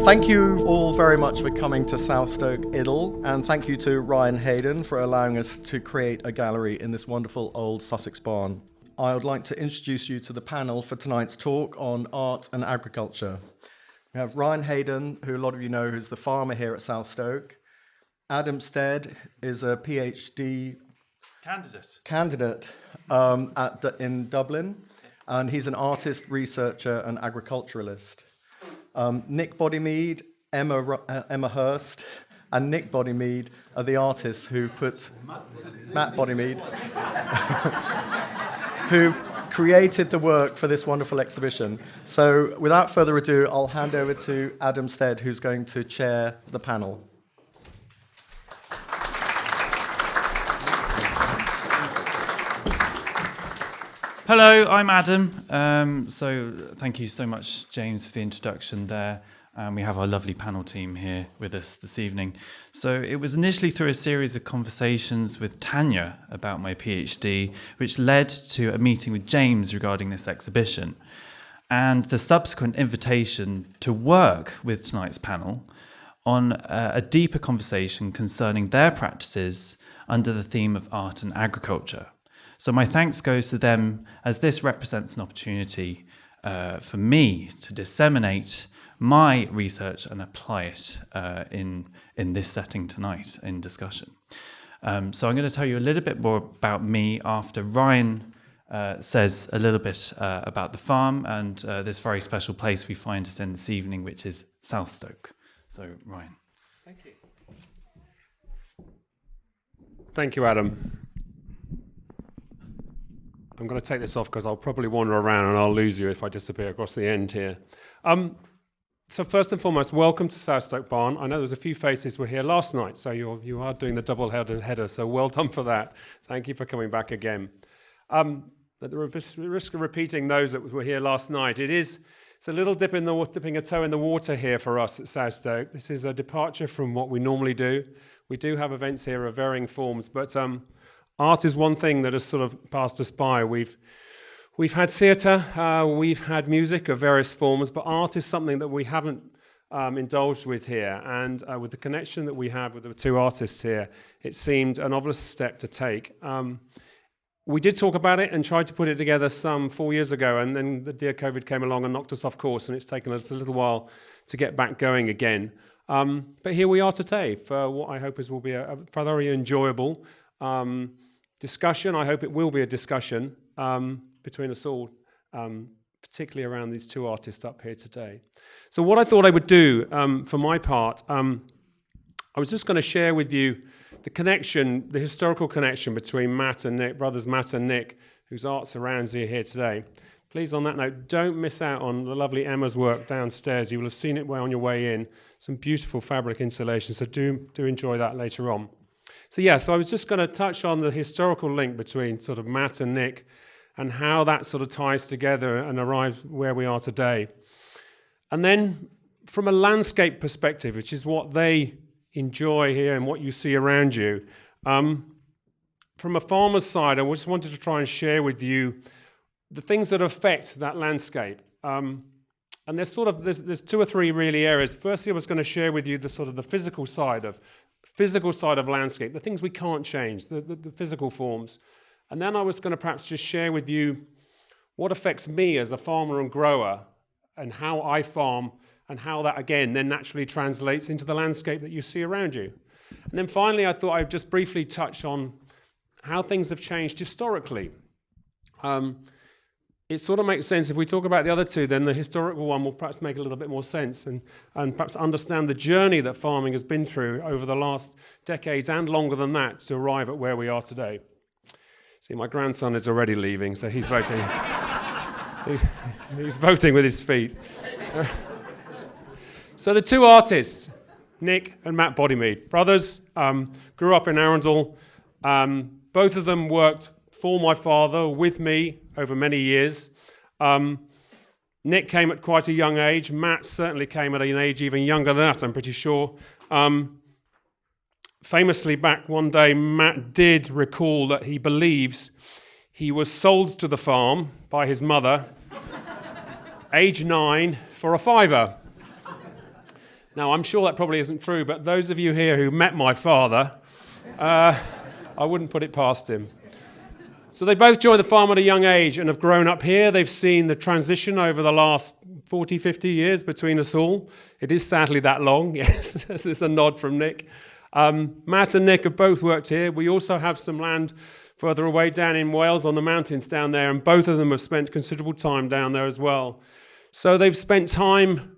Thank you all very much for coming to South Stoke Idyll, and thank you to Ryan Haydon for allowing us to create a gallery in this wonderful old Sussex barn. I would like to introduce you to the panel for tonight's talk on art and agriculture. We have Ryan Haydon, who a lot of you know who's the farmer here at South Stoke. Adam Stead is a PhD candidate in Dublin, and he's an artist, researcher, and agriculturalist. Nick Bodimeade, Emma Hurst, and Nick Bodimeade are the artists who've put Matt Bodimeade, who created the work for this wonderful exhibition. So, without further ado, I'll hand over to Adam Stead, who's going to chair the panel. Hello, I'm Adam. So thank you so much, James, for the introduction there. We have our lovely panel team here with us this evening. So it was initially through a series of conversations with Tanya about my PhD, which led to a meeting with James regarding this exhibition, and the subsequent invitation to work with tonight's panel on a deeper conversation concerning their practices under the theme of art and agriculture. So my thanks goes to them, as this represents an opportunity for me to disseminate my research and apply it in this setting tonight in discussion. So I'm going to tell you a little bit more about me after Ryan says a little bit about the farm and this very special place we find us in this evening, which is South Stoke. So Ryan. Thank you. Thank you, Adam. I'm going to take this off because I'll probably wander around and I'll lose you if I disappear across the end here. So first and foremost, welcome to South Stoke Barn. I know there's a few faces were here last night, so you are doing the double header, so well done for that. Thank you for coming back again. At the risk of repeating those that were here last night, it's a little dipping a toe in the water here for us at South Stoke. This is a departure from what we normally do. We do have events here of varying forms, but art is one thing that has sort of passed us by. We've had theatre, we've had music of various forms, but art is something that we haven't indulged with here. And with the connection that we have with the two artists here, it seemed an obvious step to take. We did talk about it and tried to put it together some 4 years ago, and then the dear COVID came along and knocked us off course, and it's taken us a little while to get back going again. But here we are today for what I hope will be a very enjoyable discussion. I hope it will be a discussion between us all, particularly around these two artists up here today. So what I thought I would do for my part, I was just going to share with you the historical connection between Matt and Nick, brothers Matt and Nick, whose art surrounds you here today. Please, on that note, don't miss out on the lovely Emma's work downstairs. You will have seen it on your way in. Some beautiful fabric installation, so do enjoy that later on. So I was just going to touch on the historical link between sort of Matt and Nick and how that sort of ties together and arrives where we are today. And then from a landscape perspective, which is what they enjoy here and what you see around you, from a farmer's side, I just wanted to try and share with you the things that affect that landscape. And there's two or three really areas. Firstly, I was going to share with you the physical side of landscape, the things we can't change, the physical forms. And then I was going to perhaps just share with you what affects me as a farmer and grower and how I farm and how that, again, then naturally translates into the landscape that you see around you. And then finally, I thought I'd just briefly touch on how things have changed historically. It sort of makes sense if we talk about the other two, then the historical one will perhaps make a little bit more sense and perhaps understand the journey that farming has been through over the last decades and longer than that to arrive at where we are today. See, my grandson is already leaving, so he's voting. He's voting with his feet. So the two artists, Nick and Matt Bodimeade, brothers, grew up in Arundel. Both of them worked for my father, with me, over many years. Nick came at quite a young age. Matt certainly came at an age even younger than that, I'm pretty sure. Famously, back one day, Matt did recall that he believes he was sold to the farm by his mother, age 9, for a £5. Now, I'm sure that probably isn't true, but those of you here who met my father, I wouldn't put it past him. So they both joined the farm at a young age and have grown up here. They've seen the transition over the last 40, 50 years between us all. It is sadly that long. Yes, there's a nod from Nick. Matt and Nick have both worked here. We also have some land further away down in Wales on the mountains down there, and both of them have spent considerable time down there as well. So they've spent time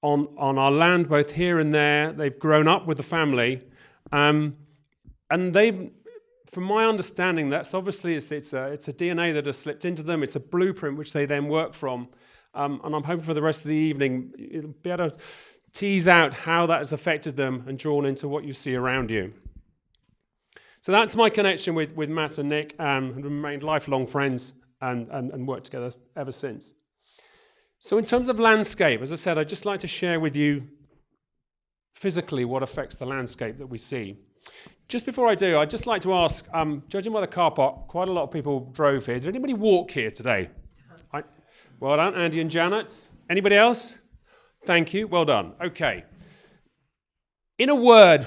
on our land, both here and there. They've grown up with the family, and they've, from my understanding, that's obviously it's a DNA that has slipped into them. It's a blueprint which they then work from, and I'm hoping for the rest of the evening you'll be able to tease out how that has affected them and drawn into what you see around you. So that's my connection with Matt and Nick, and remained lifelong friends and worked together ever since. So in terms of landscape, as I said, I'd just like to share with you physically what affects the landscape that we see. Just before I do, I'd just like to ask, judging by the car park, quite a lot of people drove here. Did anybody walk here today? Well done, Andy and Janet. Anybody else? Thank you, well done. Okay. In a word,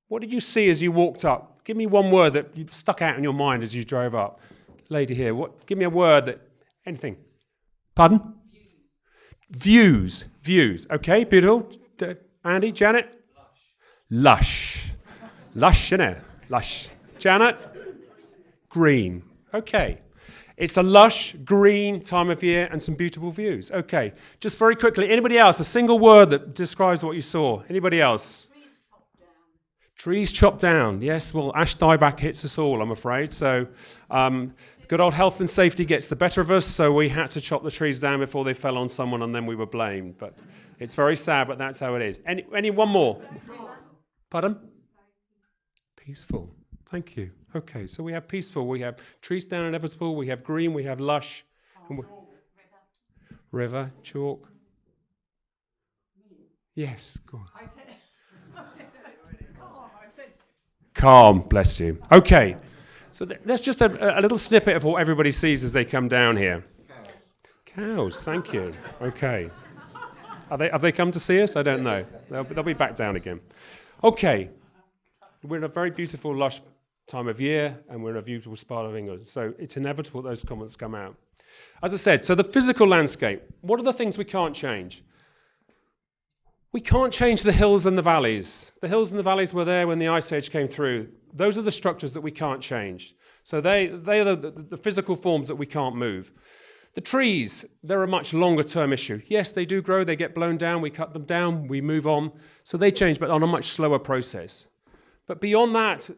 what did you see as you walked up? Give me one word that stuck out in your mind as you drove up. Lady here, give me a word that, anything. Pardon? Views. Views. Okay, beautiful. Andy, Janet? Lush. Lush, isn't it? Lush. Janet? Green. Okay. It's a lush, green time of year and some beautiful views. Okay. Just very quickly, anybody else? A single word that describes what you saw. Anybody else? Trees chopped down. Yes, well, ash dieback hits us all, I'm afraid. So good old health and safety gets the better of us, so we had to chop the trees down before they fell on someone, and then we were blamed. But it's very sad, but that's how it is. Any one more? Pardon? Peaceful. Thank you. Okay, so we have peaceful, we have trees down inevitable, we have green, we have lush. River, chalk. Yes, go on. Calm, bless you. Okay, so that's just a little snippet of what everybody sees as they come down here. Cows, thank you. Okay. Have they come to see us? I don't know. They'll be back down again. Okay. We're in a very beautiful, lush time of year, and we're in a beautiful part of England. So it's inevitable those comments come out. As I said, so the physical landscape, what are the things we can't change? We can't change the hills and the valleys. The hills and the valleys were there when the Ice Age came through. Those are the structures that we can't change. So they are the physical forms that we can't move. The trees, they're a much longer term issue. Yes, they do grow, they get blown down, we cut them down, we move on. So they change, but on a much slower process. But beyond that,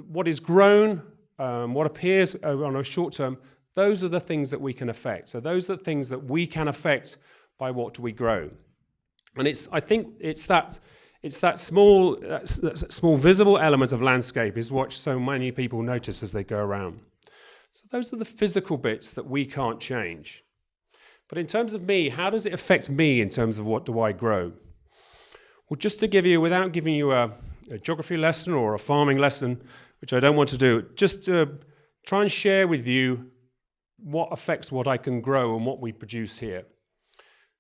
what is grown, what appears on a short term, those are the things that we can affect. So those are the things that we can affect by what we grow. And I think it's that small visible element of landscape is what so many people notice as they go around. So those are the physical bits that we can't change. But in terms of me, how does it affect me in terms of what do I grow? Well, just to give you, without giving you a geography lesson or a farming lesson, which I don't want to do, just to try and share with you what affects what I can grow and what we produce here.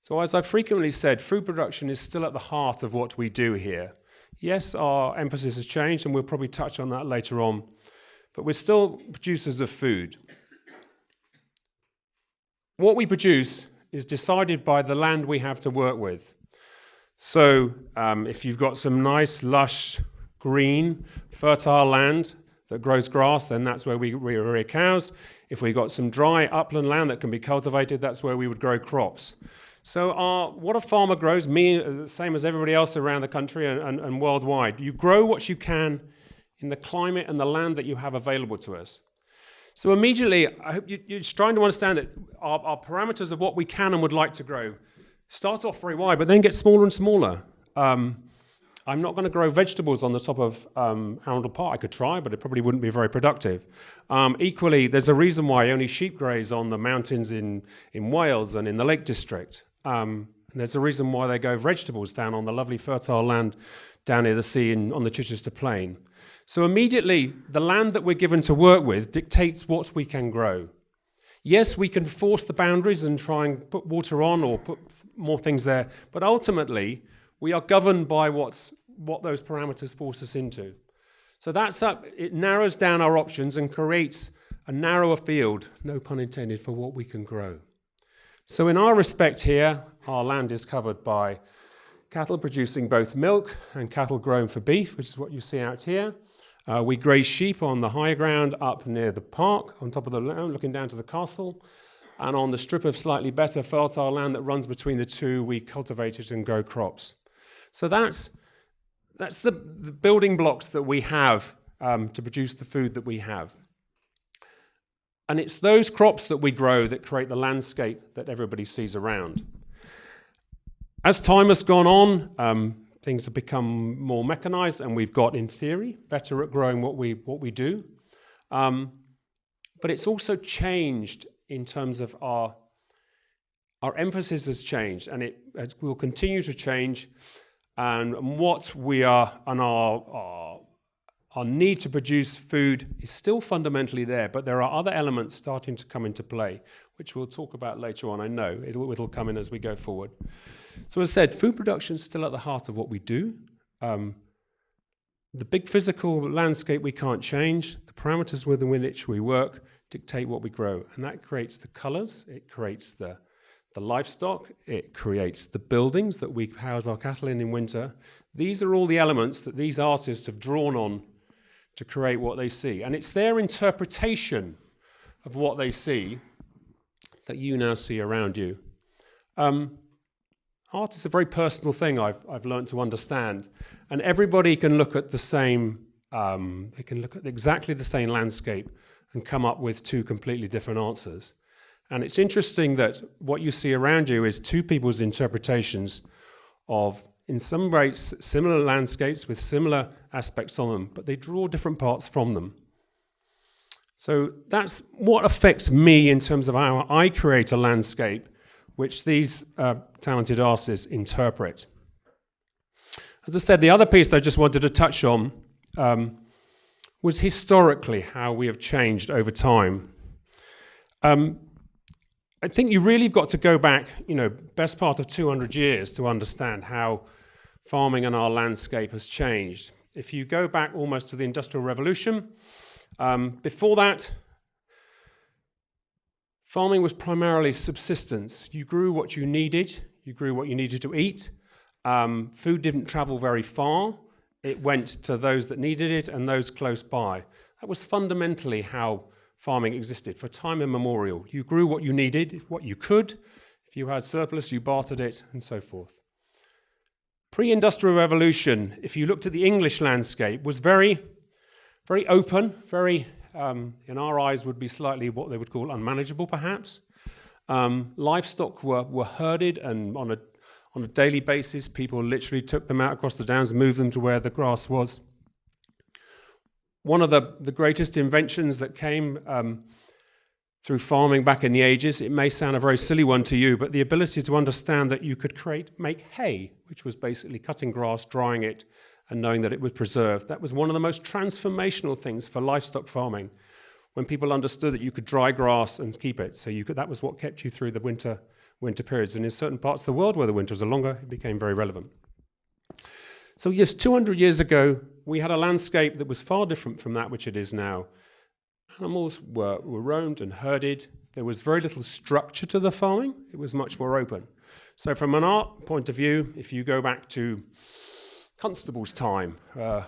So as I've frequently said, food production is still at the heart of what we do here. Yes, our emphasis has changed, and we'll probably touch on that later on, but we're still producers of food. What we produce is decided by the land we have to work with. So if you've got some nice, lush, green, fertile land that grows grass, then that's where we rear cows. If we've got some dry upland land that can be cultivated, that's where we would grow crops. So what a farmer grows, me, same as everybody else around the country and worldwide, you grow what you can in the climate and the land that you have available to us. So immediately, I hope you're trying to understand that our parameters of what we can and would like to grow start off very wide, but then get smaller and smaller. I'm not going to grow vegetables on the top of Arundel Park. I could try, but it probably wouldn't be very productive. Equally, there's a reason why only sheep graze on the mountains in Wales and in the Lake District. And there's a reason why they grow vegetables down on the lovely fertile land down near the sea on the Chichester Plain. So immediately, the land that we're given to work with dictates what we can grow. Yes, we can force the boundaries and try and put water on or put more things there, but ultimately, We are governed by what those parameters force us into. So it narrows down our options and creates a narrower field, no pun intended, for what we can grow. So in our respect here, our land is covered by cattle producing both milk and cattle grown for beef, which is what you see out here. We graze sheep on the higher ground up near the park, on top of the land, looking down to the castle. And on the strip of slightly better fertile land that runs between the two, we cultivate it and grow crops. So that's the building blocks that we have to produce the food that we have. And it's those crops that we grow that create the landscape that everybody sees around. As time has gone on, things have become more mechanized, and we've got, in theory, better at growing what we do. But it's also changed in terms of our emphasis has changed, and it will continue to change. And what we are, and our need to produce food is still fundamentally there, but there are other elements starting to come into play, which we'll talk about later on. I know it'll come in as we go forward. So as I said, food production is still at the heart of what we do. The big physical landscape we can't change. The parameters within which we work dictate what we grow, and that creates the colors, it creates the livestock, it creates the buildings that we house our cattle in winter. These are all the elements that these artists have drawn on to create what they see, and it's their interpretation of what they see that you now see around you. Art is a very personal thing, I've learned to understand, and everybody can look at the same, they can look at exactly the same landscape and come up with two completely different answers. And it's interesting that what you see around you is two people's interpretations of, in some ways, similar landscapes with similar aspects on them, but they draw different parts from them. So that's what affects me in terms of how I create a landscape, which these talented artists interpret. As I said, the other piece I just wanted to touch on was historically how we have changed over time. I think you really have got to go back, best part of 200 years to understand how farming and our landscape has changed. If you go back almost to the Industrial Revolution, before that, farming was primarily subsistence. You grew what you needed to eat. Food didn't travel very far. It went to those that needed it and those close by. That was fundamentally how farming existed for time immemorial. You grew what you needed, what you could. If you had surplus, you bartered it, and so forth. Pre-industrial revolution, if you looked at the English landscape, was very, very open, very, in our eyes, would be slightly what they would call unmanageable, perhaps. Livestock were herded, and on a daily basis, people literally took them out across the downs and moved them to where the grass was. One of the greatest inventions that came through farming back in the ages, it may sound a very silly one to you, but the ability to understand that you could make hay, which was basically cutting grass, drying it, and knowing that it was preserved. That was one of the most transformational things for livestock farming, when people understood that you could dry grass and keep it. So that was what kept you through the winter periods. And in certain parts of the world where the winters are longer, it became very relevant. So yes, 200 years ago, we had a landscape that was far different from that which it is now. Animals were roamed and herded. There was very little structure to the farming. It was much more open. So from an art point of view, if you go back to Constable's time,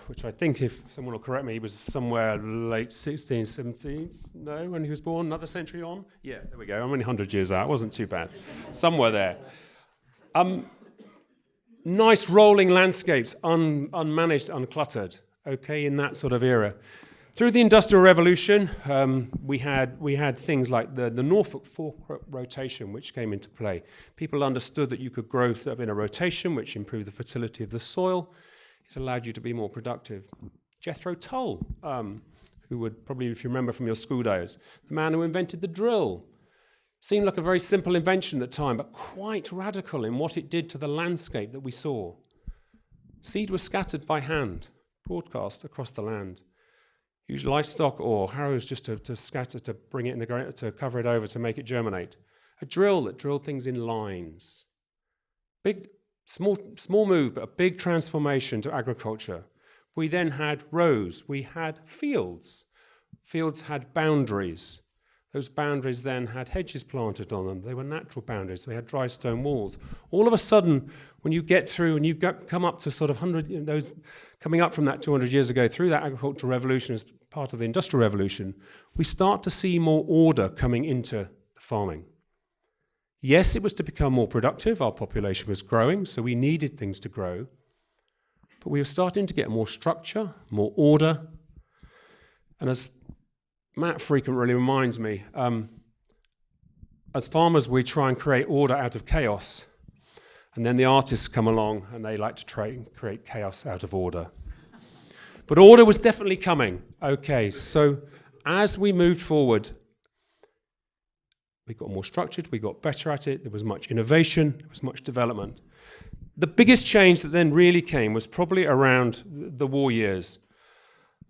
which I think, if someone will correct me, was somewhere late 16th, 17th, no, when he was born, another century on? Yeah, there we go, I'm only 100 years out, it wasn't too bad. Somewhere there. Nice rolling landscapes, unmanaged, uncluttered, okay, in that sort of era. Through the Industrial Revolution, we had things like the Norfolk four-crop rotation, which came into play. People understood that you could grow in a rotation, which improved the fertility of the soil. It allowed you to be more productive. Jethro Tull, who would probably, if you remember from your school days, the man who invented the drill. Seemed like a very simple invention at the time, but quite radical in what it did to the landscape that we saw. Seed was scattered by hand, broadcast across the land. Use livestock or harrows just to scatter, to bring it in the ground, to cover it over, to make it germinate. A drill that drilled things in lines. Big Small move, but a big transformation to agriculture. We then had rows, we had fields. Fields had boundaries. Those boundaries then had hedges planted on them. They were natural boundaries. They had dry stone walls. All of a sudden, when you get through and you come up to sort of 100, those coming up from that 200 years ago through that agricultural revolution as part of the industrial revolution, we start to see more order coming into farming. Yes, it was to become more productive. Our population was growing, so we needed things to grow. But we were starting to get more structure, more order. And as Matt frequently reminds me, as farmers, we try and create order out of chaos. And then the artists come along and they like to try and create chaos out of order. But order was definitely coming. Okay, so as we moved forward, we got more structured, we got better at it, there was much innovation, there was much development. The biggest change that then really came was probably around the war years.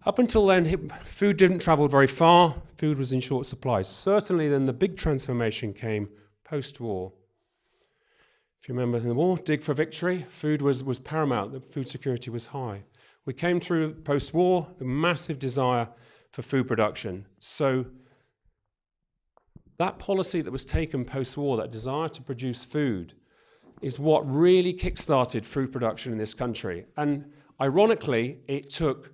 Up until then, food didn't travel very far, food was in short supply. Certainly then the big transformation came post-war. If you remember in the war, dig for victory, food was paramount, the food security was high. We came through post-war, a massive desire for food production. So that policy that was taken post-war, that desire to produce food, is what really kick-started food production in this country. And ironically, it took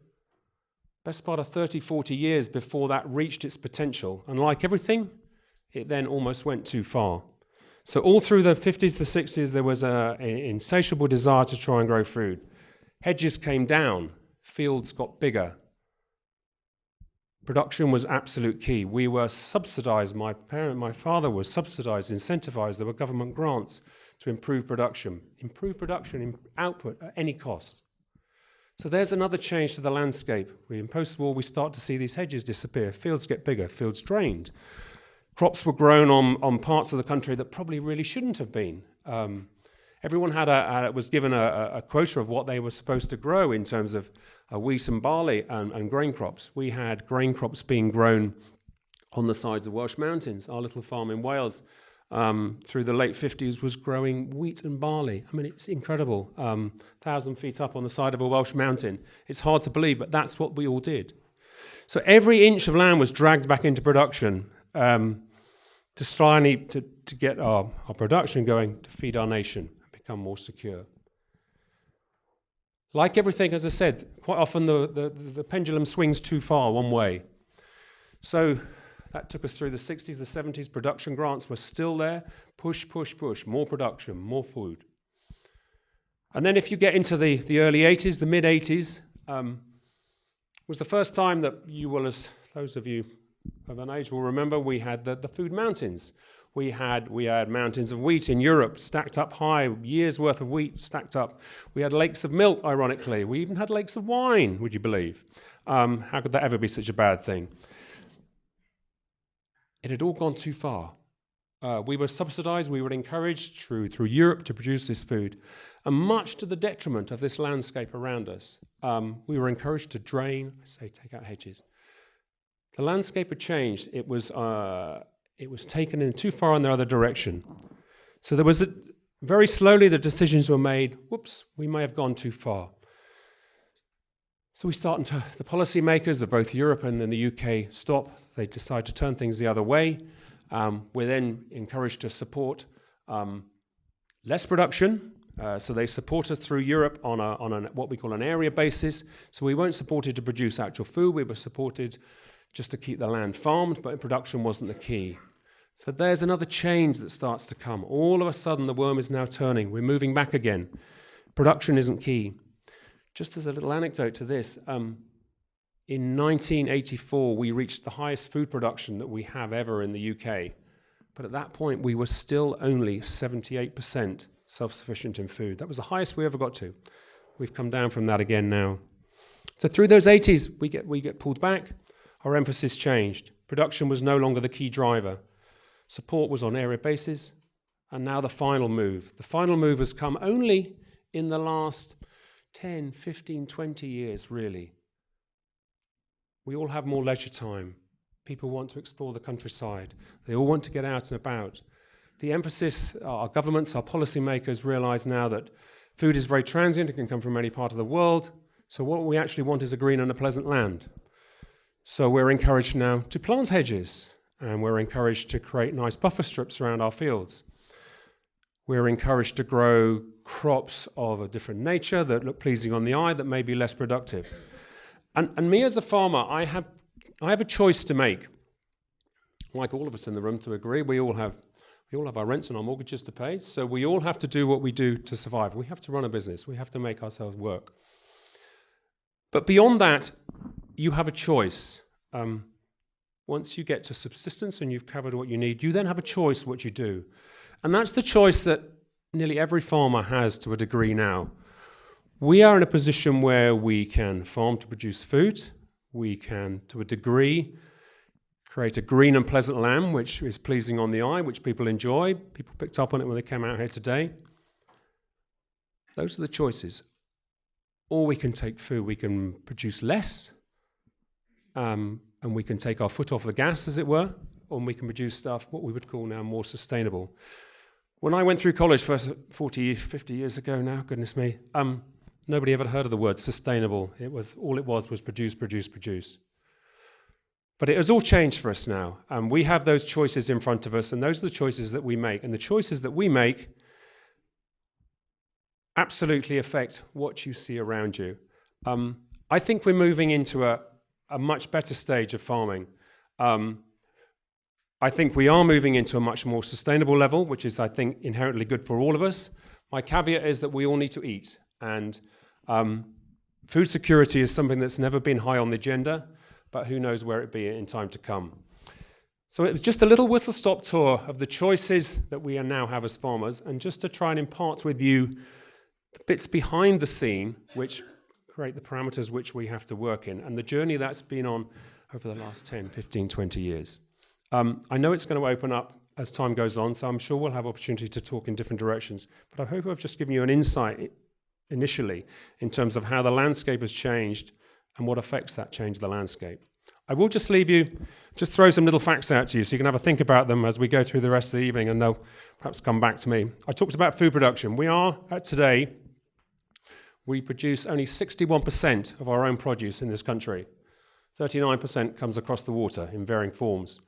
best part of 30, 40 years before that reached its potential. And like everything, it then almost went too far. So all through the 50s, the 60s, there was an insatiable desire to try and grow food. Hedges came down, fields got bigger. Production was absolute key. We were subsidized, my father was subsidized, incentivized. There were government grants to improve production in output at any cost. So there's another change to the landscape. In post-war, we start to see these hedges disappear. Fields get bigger, fields drained. Crops were grown on parts of the country that probably really shouldn't have been. Everyone was given a quota of what they were supposed to grow in terms of wheat and barley and grain crops. We had grain crops being grown on the sides of Welsh mountains. Our little farm in Wales through the late 50s was growing wheat and barley. I mean, it's incredible. 1,000 feet up on the side of a Welsh mountain. It's hard to believe, but that's what we all did. So every inch of land was dragged back into production to try to get our production going, to feed our nation, and become more secure. Like everything, as I said, quite often the pendulum swings too far one way. So that took us through the 60s, the 70s. Production grants were still there. Push, push, push. More production, more food. And then if you get into the early 80s, the mid-80s, was the first time that you will, as those of you of an age will remember, we had the food mountains. We had mountains of wheat in Europe stacked up high, years' worth of wheat stacked up. We had lakes of milk, ironically. We even had lakes of wine, would you believe? How could that ever be such a bad thing? It had all gone too far. We were subsidized, we were encouraged through Europe to produce this food. And much to the detriment of this landscape around us, we were encouraged to drain, take out hedges. The landscape had changed. It was taken in too far in the other direction. So there was very slowly the decisions were made, whoops, we may have gone too far. So the policymakers of both Europe and in the UK stop. They decide to turn things the other way. We're then encouraged to support less production. So they support us through Europe on what we call an area basis. So we weren't supported to produce actual food. We were supported just to keep the land farmed, but production wasn't the key. So there's another change that starts to come. All of a sudden, the worm is now turning. We're moving back again. Production isn't key. Just as a little anecdote to this, in 1984, we reached the highest food production that we have ever in the UK. But at that point, we were still only 78% self-sufficient in food. That was the highest we ever got to. We've come down from that again now. So through those 80s, we get pulled back. Our emphasis changed. Production was no longer the key driver. Support was on area basis. And now the final move. The final move has come only in the last 10, 15, 20 years, really. We all have more leisure time. People want to explore the countryside. They all want to get out and about. the emphasis, our governments, our policymakers realise now that food is very transient, it can come from any part of the world. So what we actually want is a green and a pleasant land. So we're encouraged now to plant hedges, and we're encouraged to create nice buffer strips around our fields. We're encouraged to grow crops of a different nature that look pleasing on the eye, that may be less productive. And me as a farmer, I have a choice to make. Like all of us in the room to agree, we all have our rents and our mortgages to pay, so we all have to do what we do to survive. We have to run a business. We have to make ourselves work. But beyond that, you have a choice. Once you get to subsistence and you've covered what you need, you then have a choice what you do. And that's the choice that nearly every farmer has to a degree now. We are in a position where we can farm to produce food. We can, to a degree, create a green and pleasant land, which is pleasing on the eye, which people enjoy. People picked up on it when they came out here today. Those are the choices. Or we can take food, we can produce less, and we can take our foot off the gas, as it were, or we can produce stuff, what we would call now more sustainable. When I went through college 40, 50 years ago now, goodness me, nobody ever heard of the word sustainable. All it was produce, produce, produce. But it has all changed for us now. We have those choices in front of us, and those are the choices that we make. And the choices that we make absolutely affect what you see around you. I think we're moving into a much better stage of farming. I think we are moving into a much more sustainable level, which is, I think, inherently good for all of us. My caveat is that we all need to eat. And food security is something that's never been high on the agenda, but who knows where it'll be in time to come. So it was just a little whistle-stop tour of the choices that we now have as farmers, and just to try and impart with you the bits behind the scene which create the parameters which we have to work in, and the journey that's been on over the last 10, 15, 20 years. I know it's going to open up as time goes on, so I'm sure we'll have opportunity to talk in different directions, but I hope I've just given you an insight initially in terms of how the landscape has changed and what affects that change of the landscape. I will just leave you, just throw some little facts out to you so you can have a think about them as we go through the rest of the evening, and they'll perhaps come back to me. I talked about food production. We produce only 61% of our own produce in this country. 39% comes across the water in varying forms.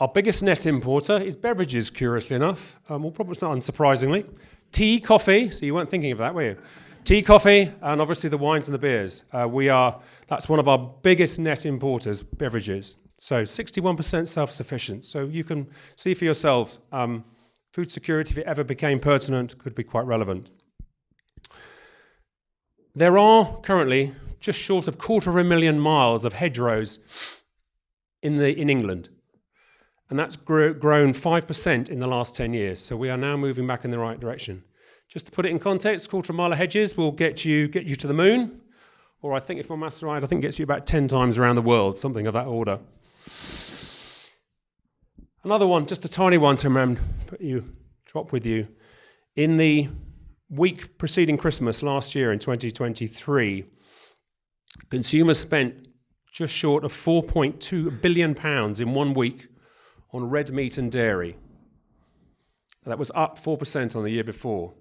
Our biggest net importer is beverages, curiously enough, well, probably not unsurprisingly. Tea, coffee, so you weren't thinking of that, were you? Tea, coffee, and obviously the wines and the beers. That's one of our biggest net importers, beverages. So 61% self-sufficient. So you can see for yourselves, food security, if it ever became pertinent, could be quite relevant. There are currently just short of 250,000 miles of hedgerows in England. And that's grown 5% in the last 10 years. So we are now moving back in the right direction. Just to put it in context, 250 mile of hedges will get you to the moon. Or I think, if my maths are right, I think it gets you about 10 times around the world, something of that order. Another one, just a tiny one to drop with you. In the week preceding Christmas last year in 2023, consumers spent just short of £4.2 billion in 1 week on red meat and dairy. That was up 4% on the year before.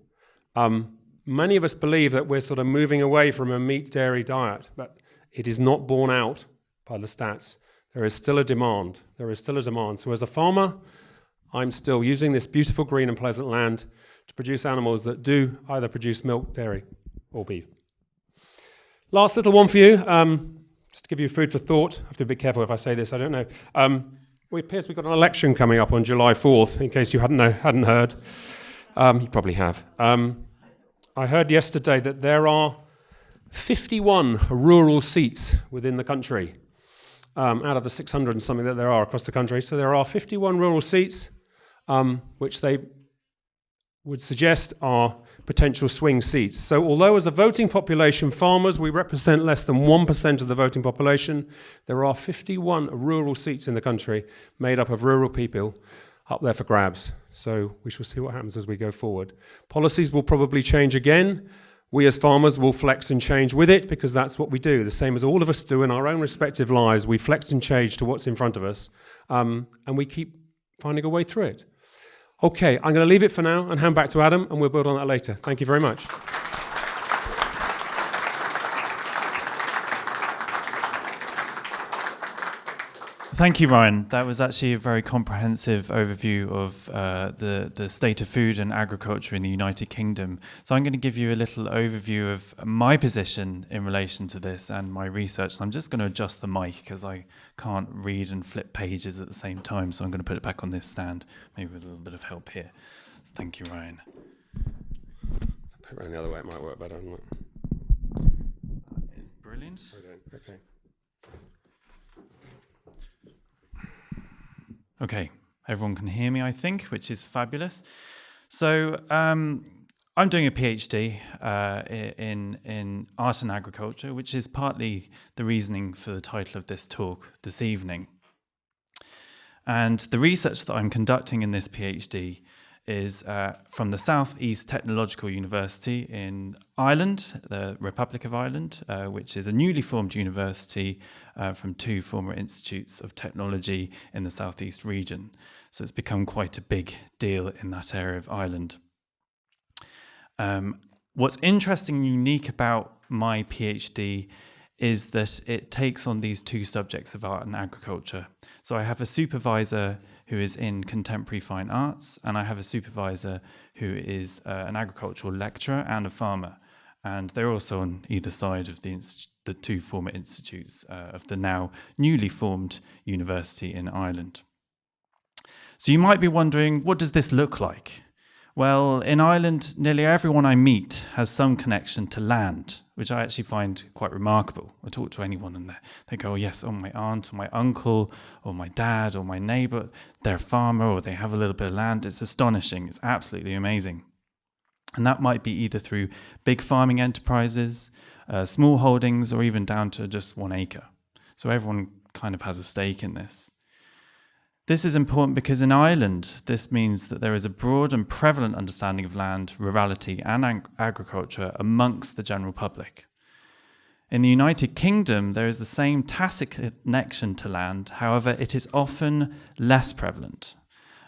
Many of us believe that we're sort of moving away from a meat-dairy diet, but it is not borne out by the stats. There is still a demand. So as a farmer, I'm still using this beautiful green and pleasant land to produce animals that do either produce milk, dairy, or beef. Last little one for you, just to give you food for thought. I have to be careful if I say this, I don't know. It appears we've got an election coming up on July 4th, in case you hadn't heard. You probably have. I heard yesterday that there are 51 rural seats within the country, out of the 600 and something that there are across the country. So there are 51 rural seats, which they would suggest are potential swing seats. So although as a voting population, farmers, we represent less than 1% of the voting population, there are 51 rural seats in the country made up of rural people up there for grabs. So we shall see what happens as we go forward. Policies will probably change again. We as farmers will flex and change with it, because that's what we do, the same as all of us do in our own respective lives. We flex and change to what's in front of us, and we keep finding a way through it. Okay, I'm going to leave it for now and hand back to Adam, and we'll build on that later. Thank you very much. Thank you, Ryan. That was actually a very comprehensive overview of the state of food and agriculture in the United Kingdom. So I'm going to give you a little overview of my position in relation to this and my research. And I'm just going to adjust the mic because I can't read and flip pages at the same time. So I'm going to put it back on this stand, maybe with a little bit of help here. So thank you, Ryan. Put it around the other way, it might work better. It's brilliant. Okay. Okay, everyone can hear me, I think, which is fabulous. So I'm doing a PhD in art and agriculture, which is partly the reasoning for the title of this talk this evening. And the research that I'm conducting in this PhD is from the South East Technological University in Ireland, the Republic of Ireland, which is a newly formed university from two former institutes of technology in the South East region. So it's become quite a big deal in that area of Ireland. What's interesting and unique about my PhD is that it takes on these two subjects of art and agriculture. So I have a supervisor who is in contemporary fine arts, and I have a supervisor who is an agricultural lecturer and a farmer. And they're also on either side of the two former institutes of the now newly formed university in Ireland. So you might be wondering, what does this look like? Well, in Ireland, nearly everyone I meet has some connection to land, which I actually find quite remarkable. I talk to anyone and they go, oh, yes, oh, my aunt or my uncle or my dad or my neighbour, they're a farmer or they have a little bit of land. It's astonishing. It's absolutely amazing. And that might be either through big farming enterprises, small holdings, or even down to just 1 acre. So everyone kind of has a stake in this. This is important because in Ireland, this means that there is a broad and prevalent understanding of land, rurality and agriculture amongst the general public. In the United Kingdom, there is the same tacit connection to land, however, it is often less prevalent.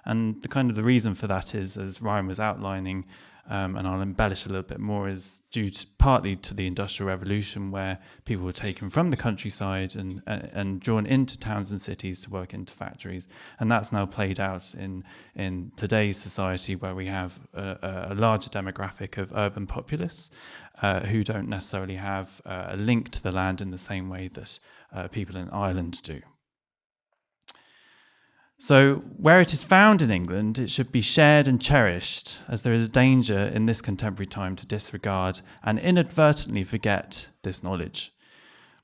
And the reason for that is, as Ryan was outlining, and I'll embellish a little bit more, is due partly to the Industrial Revolution, where people were taken from the countryside and drawn into towns and cities to work into factories. And that's now played out in today's society, where we have a larger demographic of urban populists who don't necessarily have a link to the land in the same way that people in Ireland do. So where it is found in England, it should be shared and cherished, as there is a danger in this contemporary time to disregard and inadvertently forget this knowledge.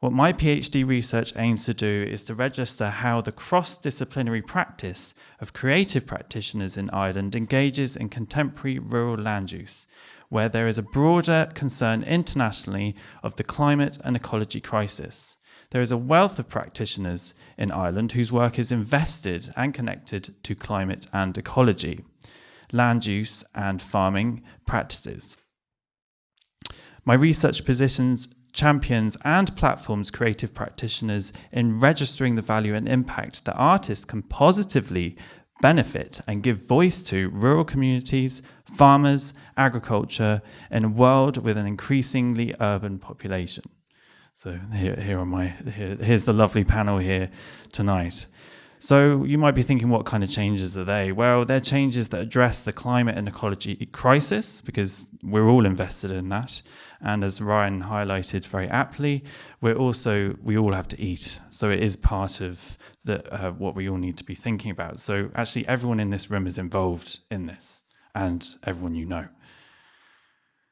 What my PhD research aims to do is to register how the cross-disciplinary practice of creative practitioners in Ireland engages in contemporary rural land use, where there is a broader concern internationally of the climate and ecology crisis. There is a wealth of practitioners in Ireland whose work is invested and connected to climate and ecology, land use and farming practices. My research positions champions and platforms creative practitioners in registering the value and impact that artists can positively benefit and give voice to rural communities, farmers, agriculture in a world with an increasingly urban population. So here's the lovely panel here tonight. So you might be thinking, what kind of changes are they? Well, they're changes that address the climate and ecology crisis, because we're all invested in that. And as Ryan highlighted very aptly, we all have to eat. So it is part of what we all need to be thinking about. So actually everyone in this room is involved in this, and everyone you know.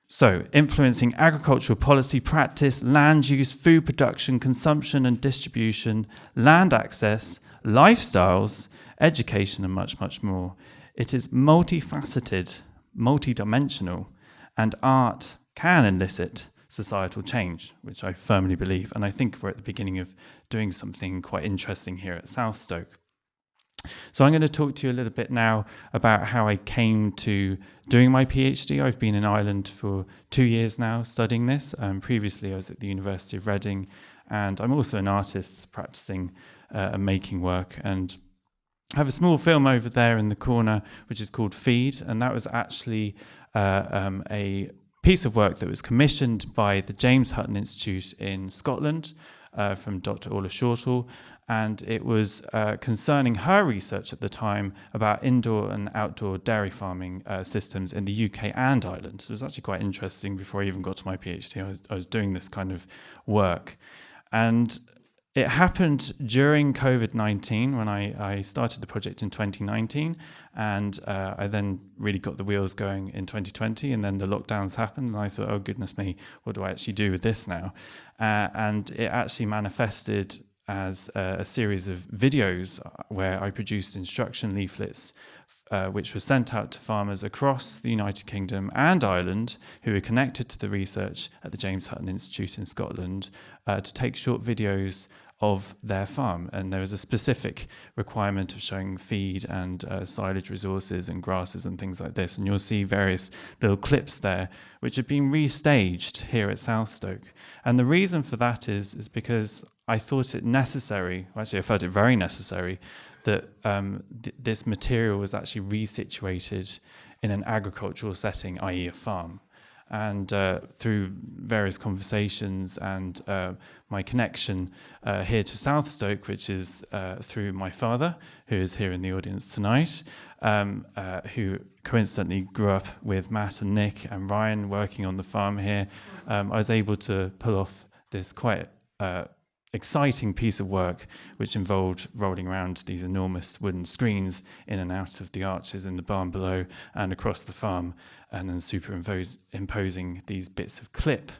So, influencing agricultural policy practice, land use, food production, consumption and distribution, land access, lifestyles, education, and much, much more. It is multifaceted, multidimensional, and art can elicit societal change, which I firmly believe. And I think we're at the beginning of doing something quite interesting here at South Stoke. So I'm going to talk to you a little bit now about how I came to doing my PhD. I've been in Ireland for 2 years now studying this. Previously, I was at the University of Reading, and I'm also an artist practicing and making work. And I have a small film over there in the corner, which is called Feed, and that was actually a piece of work that was commissioned by the James Hutton Institute in Scotland from Dr. Orla Shortall, and it was concerning her research at the time about indoor and outdoor dairy farming systems in the UK and Ireland. It was actually quite interesting. Before I even got to my PhD, I was doing this kind of work. And it happened during COVID-19 when I started the project in 2019, and I then really got the wheels going in 2020, and then the lockdowns happened, and I thought, oh goodness me, what do I actually do with this now? And it actually manifested as a series of videos where I produced instruction leaflets which were sent out to farmers across the United Kingdom and Ireland who were connected to the research at the James Hutton Institute in Scotland to take short videos of their farm. And there was a specific requirement of showing feed and silage resources and grasses and things like this. And you'll see various little clips there which have been restaged here at South Stoke. And the reason for that is because I thought it necessary, actually I felt it very necessary, that this material was actually resituated in an agricultural setting, i.e. a farm. And through various conversations and my connection here to South Stoke, which is through my father, who is here in the audience tonight, who coincidentally grew up with Matt and Nick and Ryan working on the farm here, I was able to pull off this quite exciting piece of work which involved rolling around these enormous wooden screens in and out of the arches in the barn below and across the farm, and then superimposing these bits of clip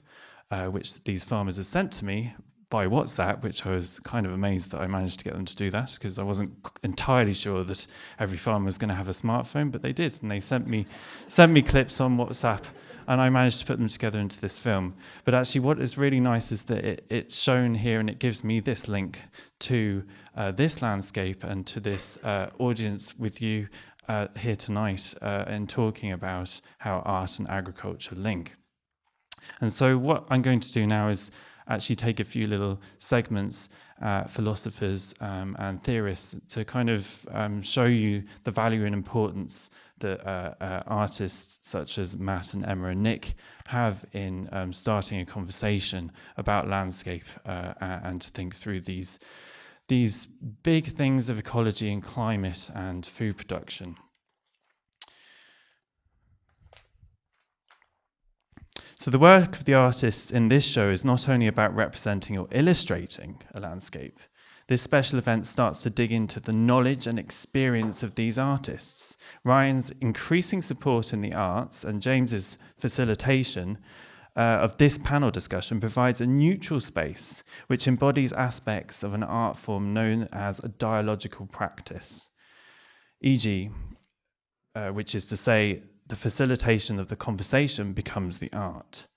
which these farmers had sent to me by WhatsApp, which I was kind of amazed that I managed to get them to do that, because I wasn't entirely sure that every farmer was going to have a smartphone, but they did, and they sent me clips on WhatsApp, and I managed to put them together into this film. But actually what is really nice is that it's shown here, and it gives me this link to this landscape and to this audience with you here tonight in talking about how art and agriculture link. And so what I'm going to do now is actually take a few little segments, philosophers and theorists, to kind of show you the value and importance that artists such as Matt and Emma and Nick have in starting a conversation about landscape and to think through these big things of ecology and climate and food production. So the work of the artists in this show is not only about representing or illustrating a landscape. This special event starts to dig into the knowledge and experience of these artists. Ryan's increasing support in the arts and James's facilitation of this panel discussion provides a neutral space which embodies aspects of an art form known as a dialogical practice, e.g., which is to say, the facilitation of the conversation becomes the art.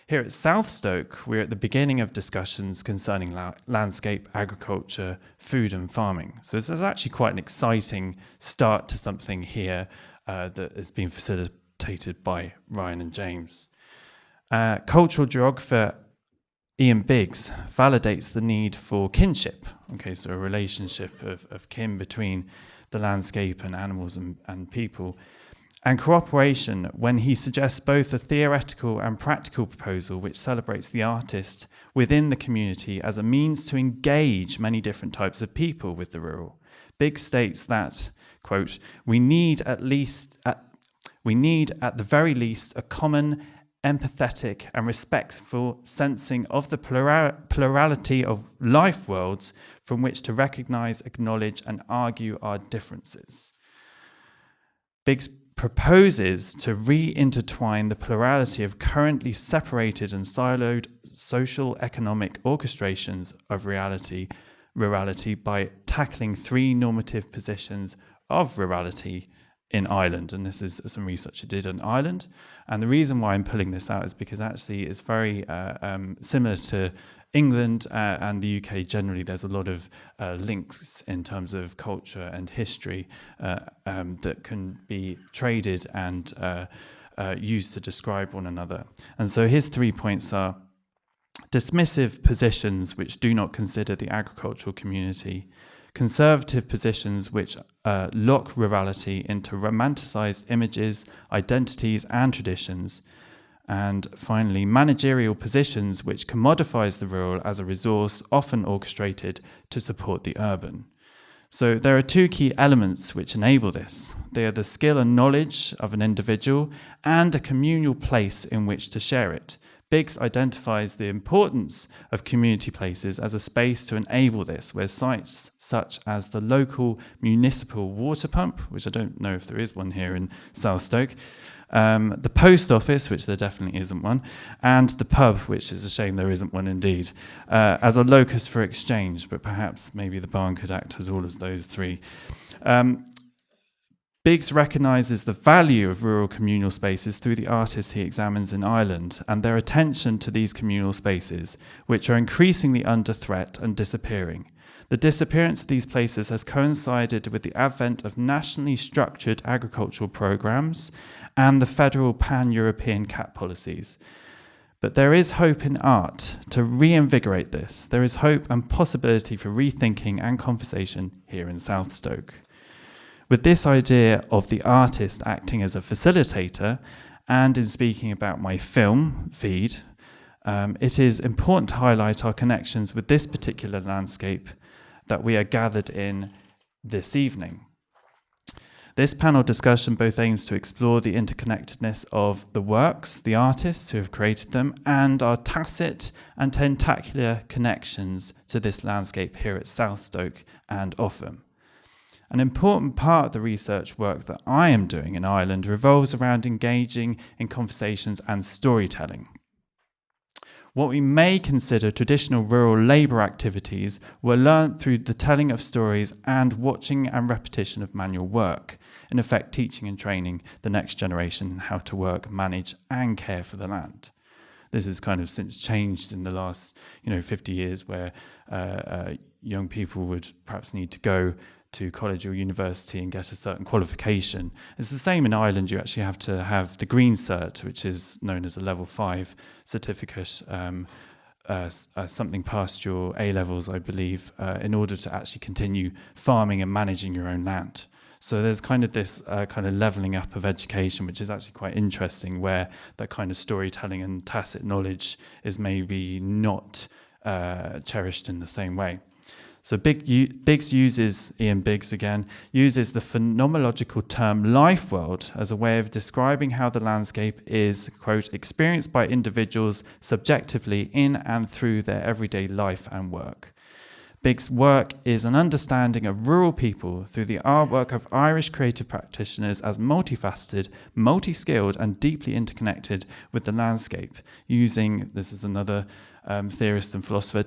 Here at South Stoke, we're at the beginning of discussions concerning landscape, agriculture, food and farming. So this is actually quite an exciting start to something here that has been facilitated by Ryan and James. Cultural geographer Ian Biggs validates the need for kinship, so a relationship of kin between the landscape and animals and people, and cooperation when he suggests both a theoretical and practical proposal which celebrates the artist within the community as a means to engage many different types of people with the rural. Biggs states that, quote, we need at the very least a common, empathetic and respectful sensing of the plurality of life worlds from which to recognize, acknowledge and argue our differences. Biggs proposes to re-intertwine the plurality of currently separated and siloed social economic orchestrations of rurality by tackling three normative positions of rurality in Ireland. And this is some research I did on Ireland. And the reason why I'm pulling this out is because actually it's very similar to England and the UK generally. There's a lot of links in terms of culture and history that can be traded and used to describe one another. And so his 3 points are: dismissive positions which do not consider the agricultural community, conservative positions which lock rurality into romanticised images, identities and traditions, and finally, managerial positions which commodifise the rural as a resource often orchestrated to support the urban. So there are two key elements which enable this. They are the skill and knowledge of an individual and a communal place in which to share it. Biggs identifies the importance of community places as a space to enable this, where sites such as the local municipal water pump, which I don't know if there is one here in South Stoke, the post office, which there definitely isn't one, and the pub, which is a shame there isn't one indeed, as a locus for exchange, but perhaps maybe the barn could act as all of those three. Biggs recognises the value of rural communal spaces through the artists he examines in Ireland and their attention to these communal spaces, which are increasingly under threat and disappearing. The disappearance of these places has coincided with the advent of nationally structured agricultural programmes and the federal pan-European CAP policies. But there is hope in art to reinvigorate this. There is hope and possibility for rethinking and conversation here in South Stoke. With this idea of the artist acting as a facilitator, and in speaking about my film, Feed, it is important to highlight our connections with this particular landscape that we are gathered in this evening. This panel discussion both aims to explore the interconnectedness of the works, the artists who have created them, and our tacit and tentacular connections to this landscape here at South Stoke and Offham. An important part of the research work that I am doing in Ireland revolves around engaging in conversations and storytelling. What we may consider traditional rural labour activities were learnt through the telling of stories and watching and repetition of manual work, in effect teaching and training the next generation how to work, manage and care for the land. This has kind of since changed in the last 50 years, where young people would perhaps need to go to college or university and get a certain qualification. It's the same in Ireland. You actually have to have the Green Cert, which is known as a level 5 certificate, something past your A-levels, I believe, in order to actually continue farming and managing your own land. So there's kind of this kind of levelling up of education, which is actually quite interesting, where that kind of storytelling and tacit knowledge is maybe not cherished in the same way. So Biggs uses, Ian Biggs again, uses the phenomenological term life world as a way of describing how the landscape is, quote, experienced by individuals subjectively in and through their everyday life and work. Biggs' work is an understanding of rural people through the artwork of Irish creative practitioners as multifaceted, multi-skilled and deeply interconnected with the landscape, using, this is another theorist and philosopher,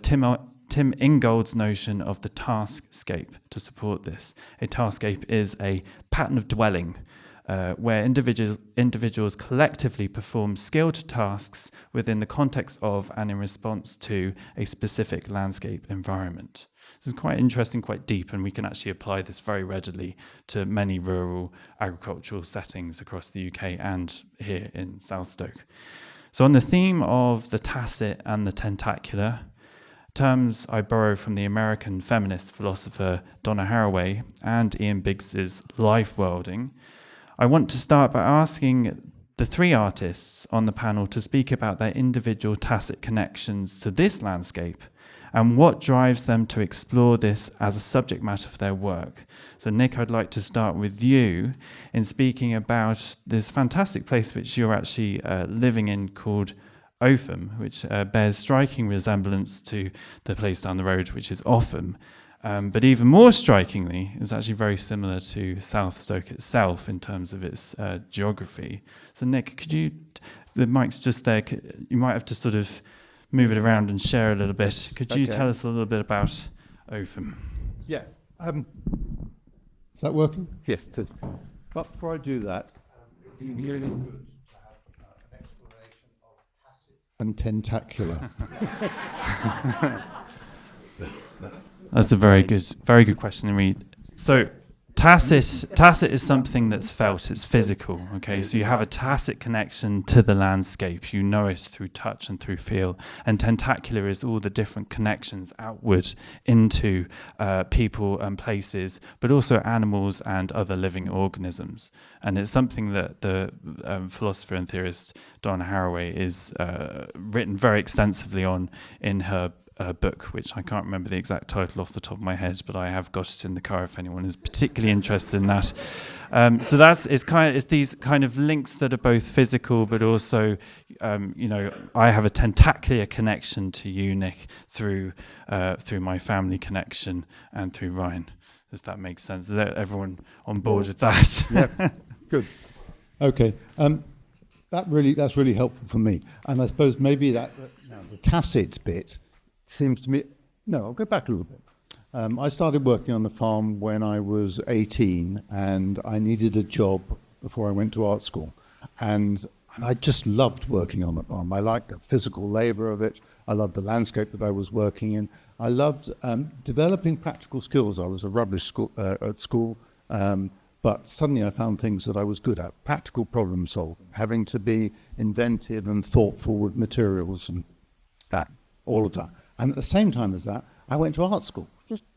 Tim Ingold's notion of the taskscape to support this. A taskscape is a pattern of dwelling where individuals collectively perform skilled tasks within the context of and in response to a specific landscape environment. This is quite interesting, quite deep, and we can actually apply this very readily to many rural agricultural settings across the UK and here in South Stoke. So on the theme of the tacit and the tentacular, terms I borrow from the American feminist philosopher Donna Haraway and Ian Biggs's life worlding, I want to start by asking the three artists on the panel to speak about their individual tacit connections to this landscape and what drives them to explore this as a subject matter for their work. So Nick, I'd like to start with you in speaking about this fantastic place which you're actually living in called Offham, which bears striking resemblance to the place down the road, which is Offham. But even more strikingly, is actually very similar to South Stoke itself in terms of its geography. So Nick, could you, the mic's just there, you might have to sort of move it around and share a little bit. Could you tell us a little bit about Offham? Yeah. Is that working? Yes, it is. But before I do that, it'd be really good to have an exploration of tacit and tentacular. That's a very good question to read. So Tacit is something that's felt, it's physical, okay? So you have a tacit connection to the landscape. You know it through touch and through feel. And tentacular is all the different connections outward into people and places, but also animals and other living organisms. And it's something that the philosopher and theorist Donna Haraway is written very extensively on in her book, which I can't remember the exact title off the top of my head, but I have got it in the car if anyone is particularly interested in that. So it's these kind of links that are both physical, but also, I have a tentacular connection to you, Nick, through my family connection and through Ryan. If that makes sense, is everyone on board with that? Yeah, good. Okay, that's really helpful for me, and I suppose maybe the tacit bit seems to me. No, I'll go back a little bit. I started working on the farm when I was 18, and I needed a job before I went to art school, and I just loved working on the farm. I liked the physical labour of it. I loved the landscape that I was working in. I loved developing practical skills. I was a rubbish at school, but suddenly I found things that I was good at. Practical problem solving, having to be inventive and thoughtful with materials and all of that. And at the same time as that, I went to art school.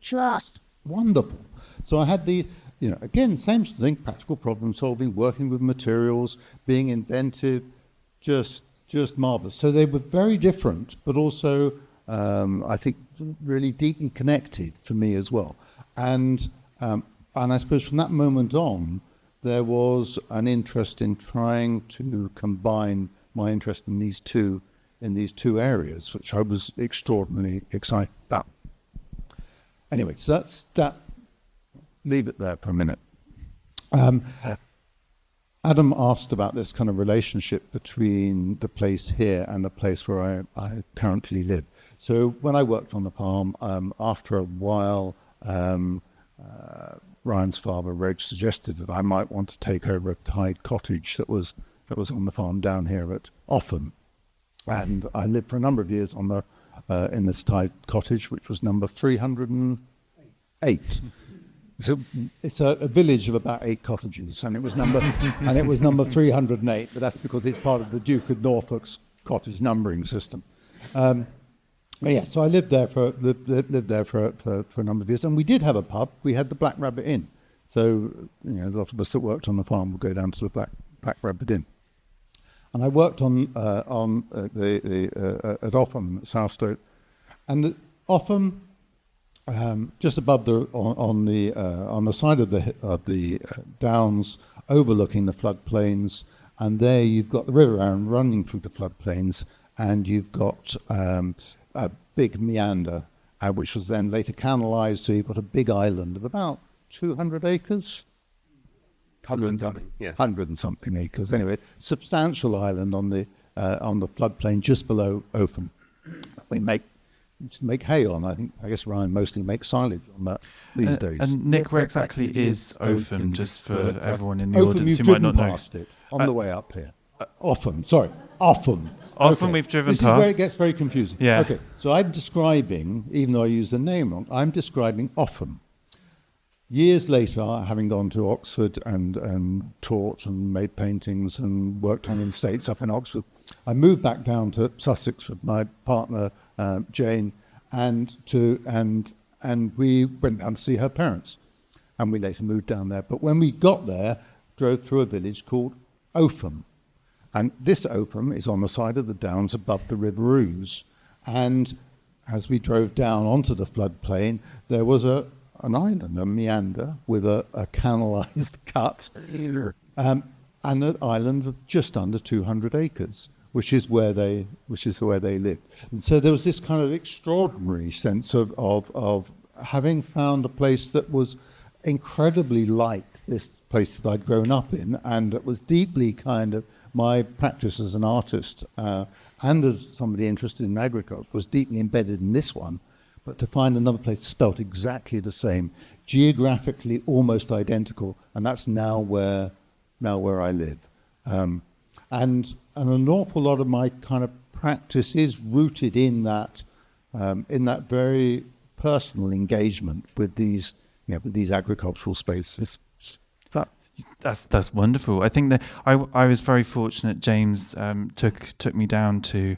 Just wonderful. So I had again, same thing, practical problem solving, working with materials, being inventive, just marvelous. So they were very different, but also, I think, really deeply connected for me as well. And I suppose from that moment on, there was an interest in trying to combine my interest in these two areas, which I was extraordinarily excited about. Anyway, so that's that. Leave it there for a minute. Adam asked about this kind of relationship between the place here and the place where I currently live. So when I worked on the farm, after a while, Ryan's father, Reg, suggested that I might want to take over a tied cottage that was on the farm down here at Offham. And I lived for a number of years in this tied cottage, which was number 308. So it's a village of about 8 cottages, and it was number 308. But that's because it's part of the Duke of Norfolk's cottage numbering system. So I lived there for a number of years, and we did have a pub. We had the Black Rabbit Inn. So a lot of us that worked on the farm would go down to the Black Rabbit Inn. And I worked at Offham, South Stoke, and Offham, just above on the side of the downs, overlooking the floodplains, and there you've got the River Arun running through the floodplains, and you've got a big meander, which was then later canalised, so you've got a big island of about 200 acres. 100 and something acres. Anyway, substantial island on the floodplain just below Offham. We make hay on. I guess Ryan mostly makes silage on that these days. And Nick, where exactly is Offham? Just for everyone in the audience who might not know. Past it on the way up here. Offham. Offham, we've driven past. This is where it gets very confusing. Yeah. Okay. So I'm describing, even though I use the name wrong, I'm describing Offham. Years later, having gone to Oxford and taught and made paintings and worked on estates up in Oxford, I moved back down to Sussex with my partner Jane, and we went down to see her parents, and we later moved down there. But when we got there, drove through a village called Offham, and this Offham is on the side of the downs above the River Ouse. And as we drove down onto the floodplain, there was an island, a meander with a canalised cut, and an island of just under 200 acres, which is where they lived. And so there was this kind of extraordinary sense of having found a place that was incredibly like this place that I'd grown up in, and it was deeply kind of my practice as an artist and as somebody interested in agriculture was deeply embedded in this one. But to find another place spelt exactly the same, geographically almost identical, and that's now where I live. And an awful lot of my kind of practice is rooted in that very personal engagement with these but these agricultural spaces. That, That's wonderful. I think that I was very fortunate. James took me down to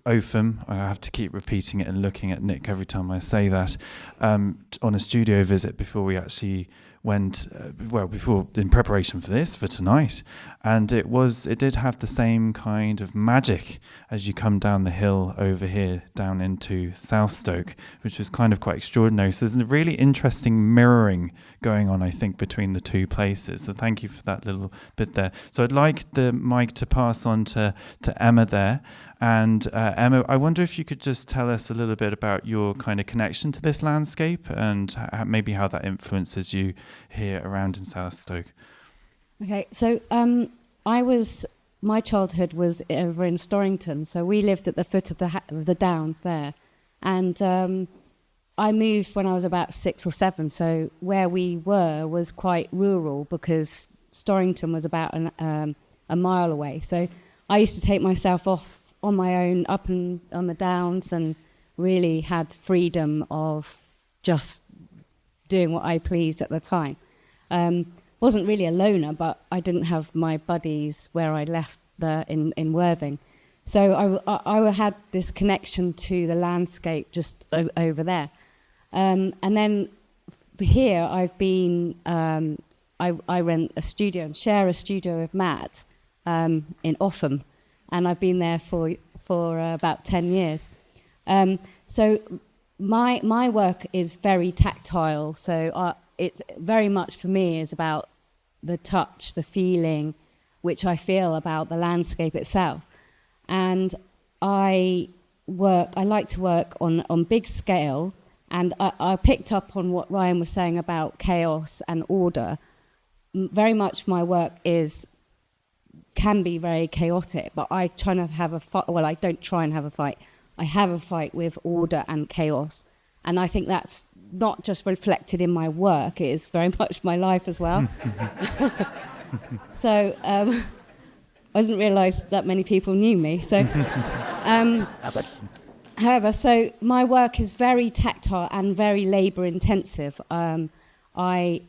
Opham. I have to keep repeating it and looking at Nick every time I say that, on a studio visit before we actually went, before in preparation for tonight, and it did have the same kind of magic as you come down the hill over here down into South Stoke, which was kind of quite extraordinary. So there's a really interesting mirroring going on, I think, between the two places. So thank you for that little bit there. So I'd like the mic to pass on to Emma there. And Emma, I wonder if you could just tell us a little bit about your kind of connection to this landscape and maybe how that influences you here around in South Stoke. Okay, so my childhood was over in Storrington, so we lived at the foot of the downs there, and I moved when I was about 6 or 7. So where we were was quite rural because Storrington was about a mile away. So I used to take myself off on my own up and on the downs and really had freedom of just doing what I pleased at the time. Wasn't really a loner, but I didn't have my buddies where I left in Worthing. So I had this connection to the landscape just over there. And then here I've been, I rent a studio and share a studio with Matt in Opham. And I've been there for about 10 years. So my work is very tactile. So it's very much for me is about the touch, the feeling, which I feel about the landscape itself. And I like to work on big scale. And I picked up on what Ryan was saying about chaos and order. Very much my work can be very chaotic, but I try to have a fight. Well, I don't try and have a fight. I have a fight with order and chaos. And I think that's not just reflected in my work, it is very much my life as well. So I didn't realise that many people knew me. So, however, so my work is very tactile and very labour intensive. I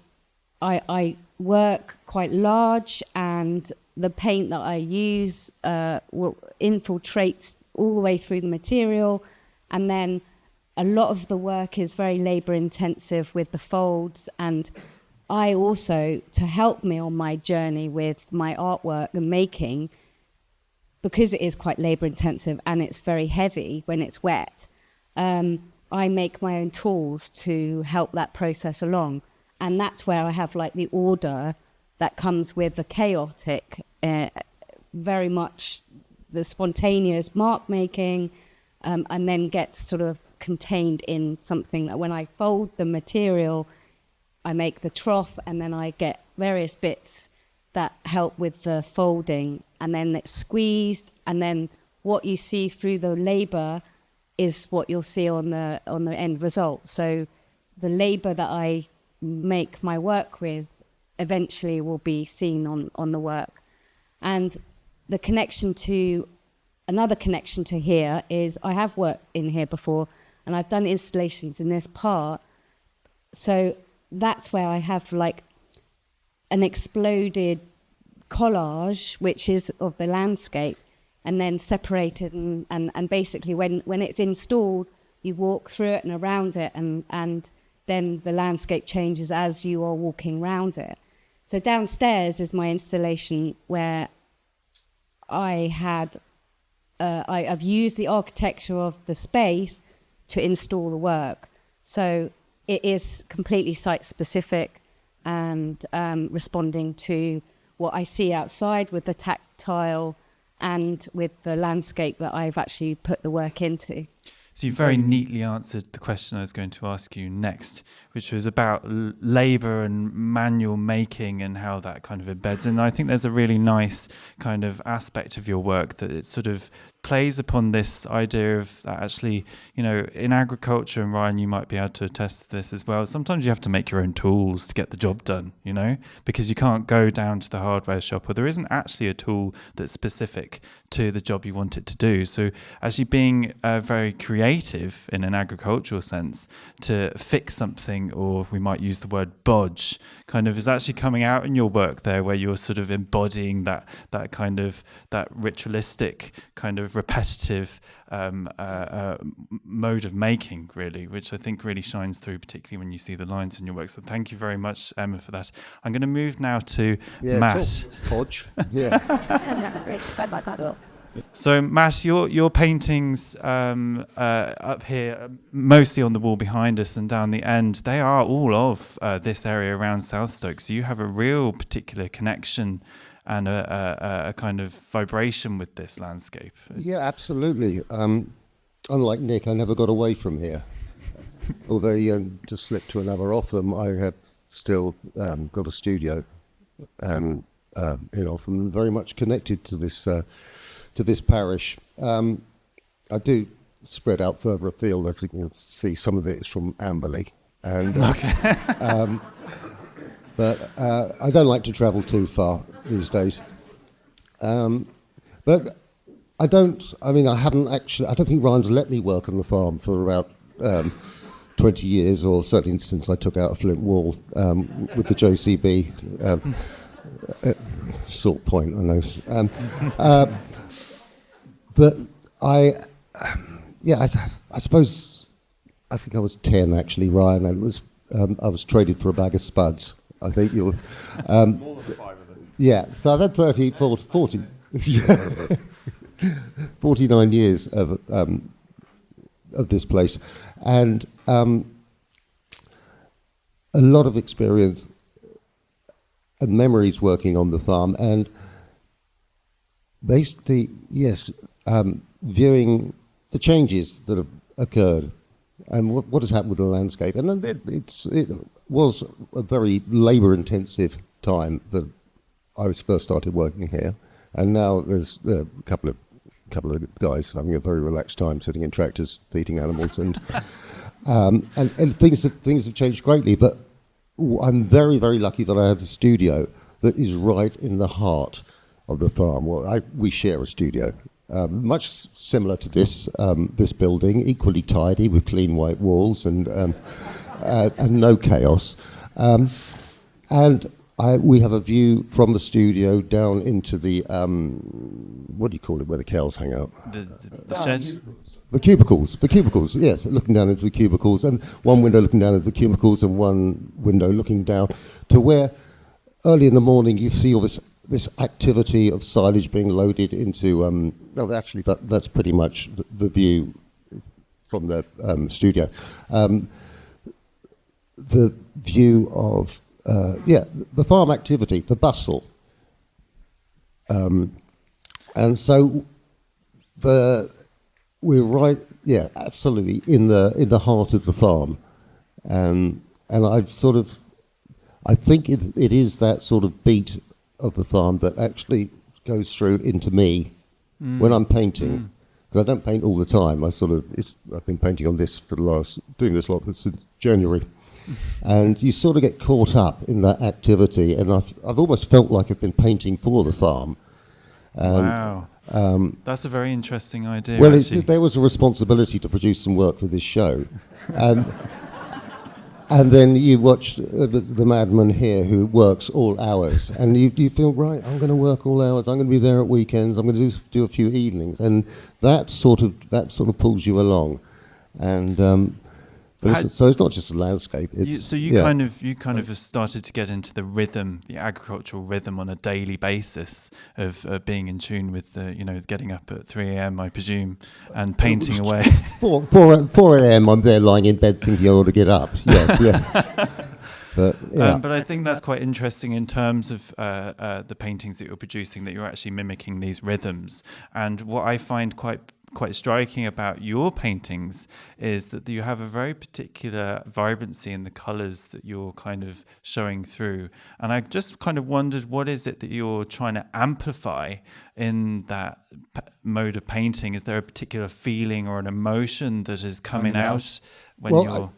work quite large, and the paint that I use infiltrates all the way through the material, and then a lot of the work is very labour intensive with the folds. And I also, to help me on my journey with my artwork and making, because it is quite labour intensive and it's very heavy when it's wet, I make my own tools to help that process along. And that's where I have like the order that comes with the chaotic, very much the spontaneous mark making, and then gets sort of contained in something that when I fold the material, I make the trough, and then I get various bits that help with the folding, and then it's squeezed, and then what you see through the labour is what you'll see on the end result. So the labour that I make my work with eventually will be seen on the work. And the connection to, another connection to here is I have worked in here before, and I've done installations in this part. So that's where I have like an exploded collage, which is of the landscape, and then separated, and basically when it's installed, you walk through it and around it, and then the landscape changes as you are walking around it. So downstairs is my installation where I've used the architecture of the space to install the work. So it is completely site-specific and responding to what I see outside with the tactile and with the landscape that I've actually put the work into. So you very neatly answered the question I was going to ask you next, which was about labour and manual making and how that kind of embeds. And I think there's a really nice kind of aspect of your work that it sort of plays upon this idea of that actually, in agriculture, and Ryan, you might be able to attest to this as well, sometimes you have to make your own tools to get the job done, because you can't go down to the hardware shop, or there isn't actually a tool that's specific to the job you want it to do. So actually being very creative in an agricultural sense to fix something, or we might use the word bodge, kind of is actually coming out in your work there, where you're sort of embodying that kind of that ritualistic kind of repetitive mode of making, really, which I think really shines through, particularly when you see the lines in your work. So thank you very much, Emma, for that. I'm going to move now to Matt. Podge. Yeah. So Matt, your paintings up here, mostly on the wall behind us and down the end, they are all of this area around South Stoke. So you have a real particular connection and a kind of vibration with this landscape. Yeah, absolutely. Unlike Nick, I never got away from here. Although to slip to another off them, I have still got a studio, and I'm very much connected to this parish. I do spread out further afield. I think you'll see some of it is from Amberley, and but I don't like to travel too far these days. But I don't think Ryan's let me work on the farm for about 20 years, or certainly since I took out a flint wall with the JCB. Sort point, I know. But I suppose, I think I was 10 actually, Ryan, and I was traded for a bag of spuds. I think you're... More than 5 of them. Yeah, so I've had 40, 49 years of this place, and a lot of experience and memories working on the farm, and basically, yes, viewing the changes that have occurred and what has happened with the landscape. And it was a very labour-intensive time that I first started working here, and now there's a couple of guys having a very relaxed time sitting in tractors feeding animals, and things have changed greatly. But I'm very, very lucky that I have a studio that is right in the heart of the farm. Well, we share a studio, much similar to this building, equally tidy with clean white walls and no chaos. We have a view from the studio down into the what do you call it, where the cows hang out? The shed? The cubicles, yes, looking down into the cubicles, and one window looking down into the cubicles and one window looking down to where early in the morning you see all this activity of silage being loaded into, that's pretty much the view from the studio. The view of, the farm activity, the bustle. And so we're right, absolutely in the heart of the farm. And I think it is that sort of beat of the farm that actually goes through into me when I'm painting. Because I don't paint all the time. I've been painting on this doing this lot since January. And you sort of get caught up in that activity, and I've almost felt like I've been painting for the farm. Wow. That's a very interesting idea. Well, there was a responsibility to produce some work for this show. And then you watch the madman here who works all hours, and you feel, right, I'm going to work all hours, I'm going to be there at weekends, I'm going to do a few evenings, and that sort of pulls you along. And so it's not just a landscape. You kind of have started to get into the rhythm, the agricultural rhythm, on a daily basis of being in tune with getting up at 3 a.m. I presume and painting away. 4 a.m. I'm there lying in bed thinking I ought to get up. Yes, yeah. But I think that's quite interesting in terms of the paintings that you're producing, that you're actually mimicking these rhythms. And what I find quite quite striking about your paintings is that you have a very particular vibrancy in the colours that you're kind of showing through. And I just kind of wondered, what is it that you're trying to amplify in that mode of painting? Is there a particular feeling or an emotion that is coming out when you're...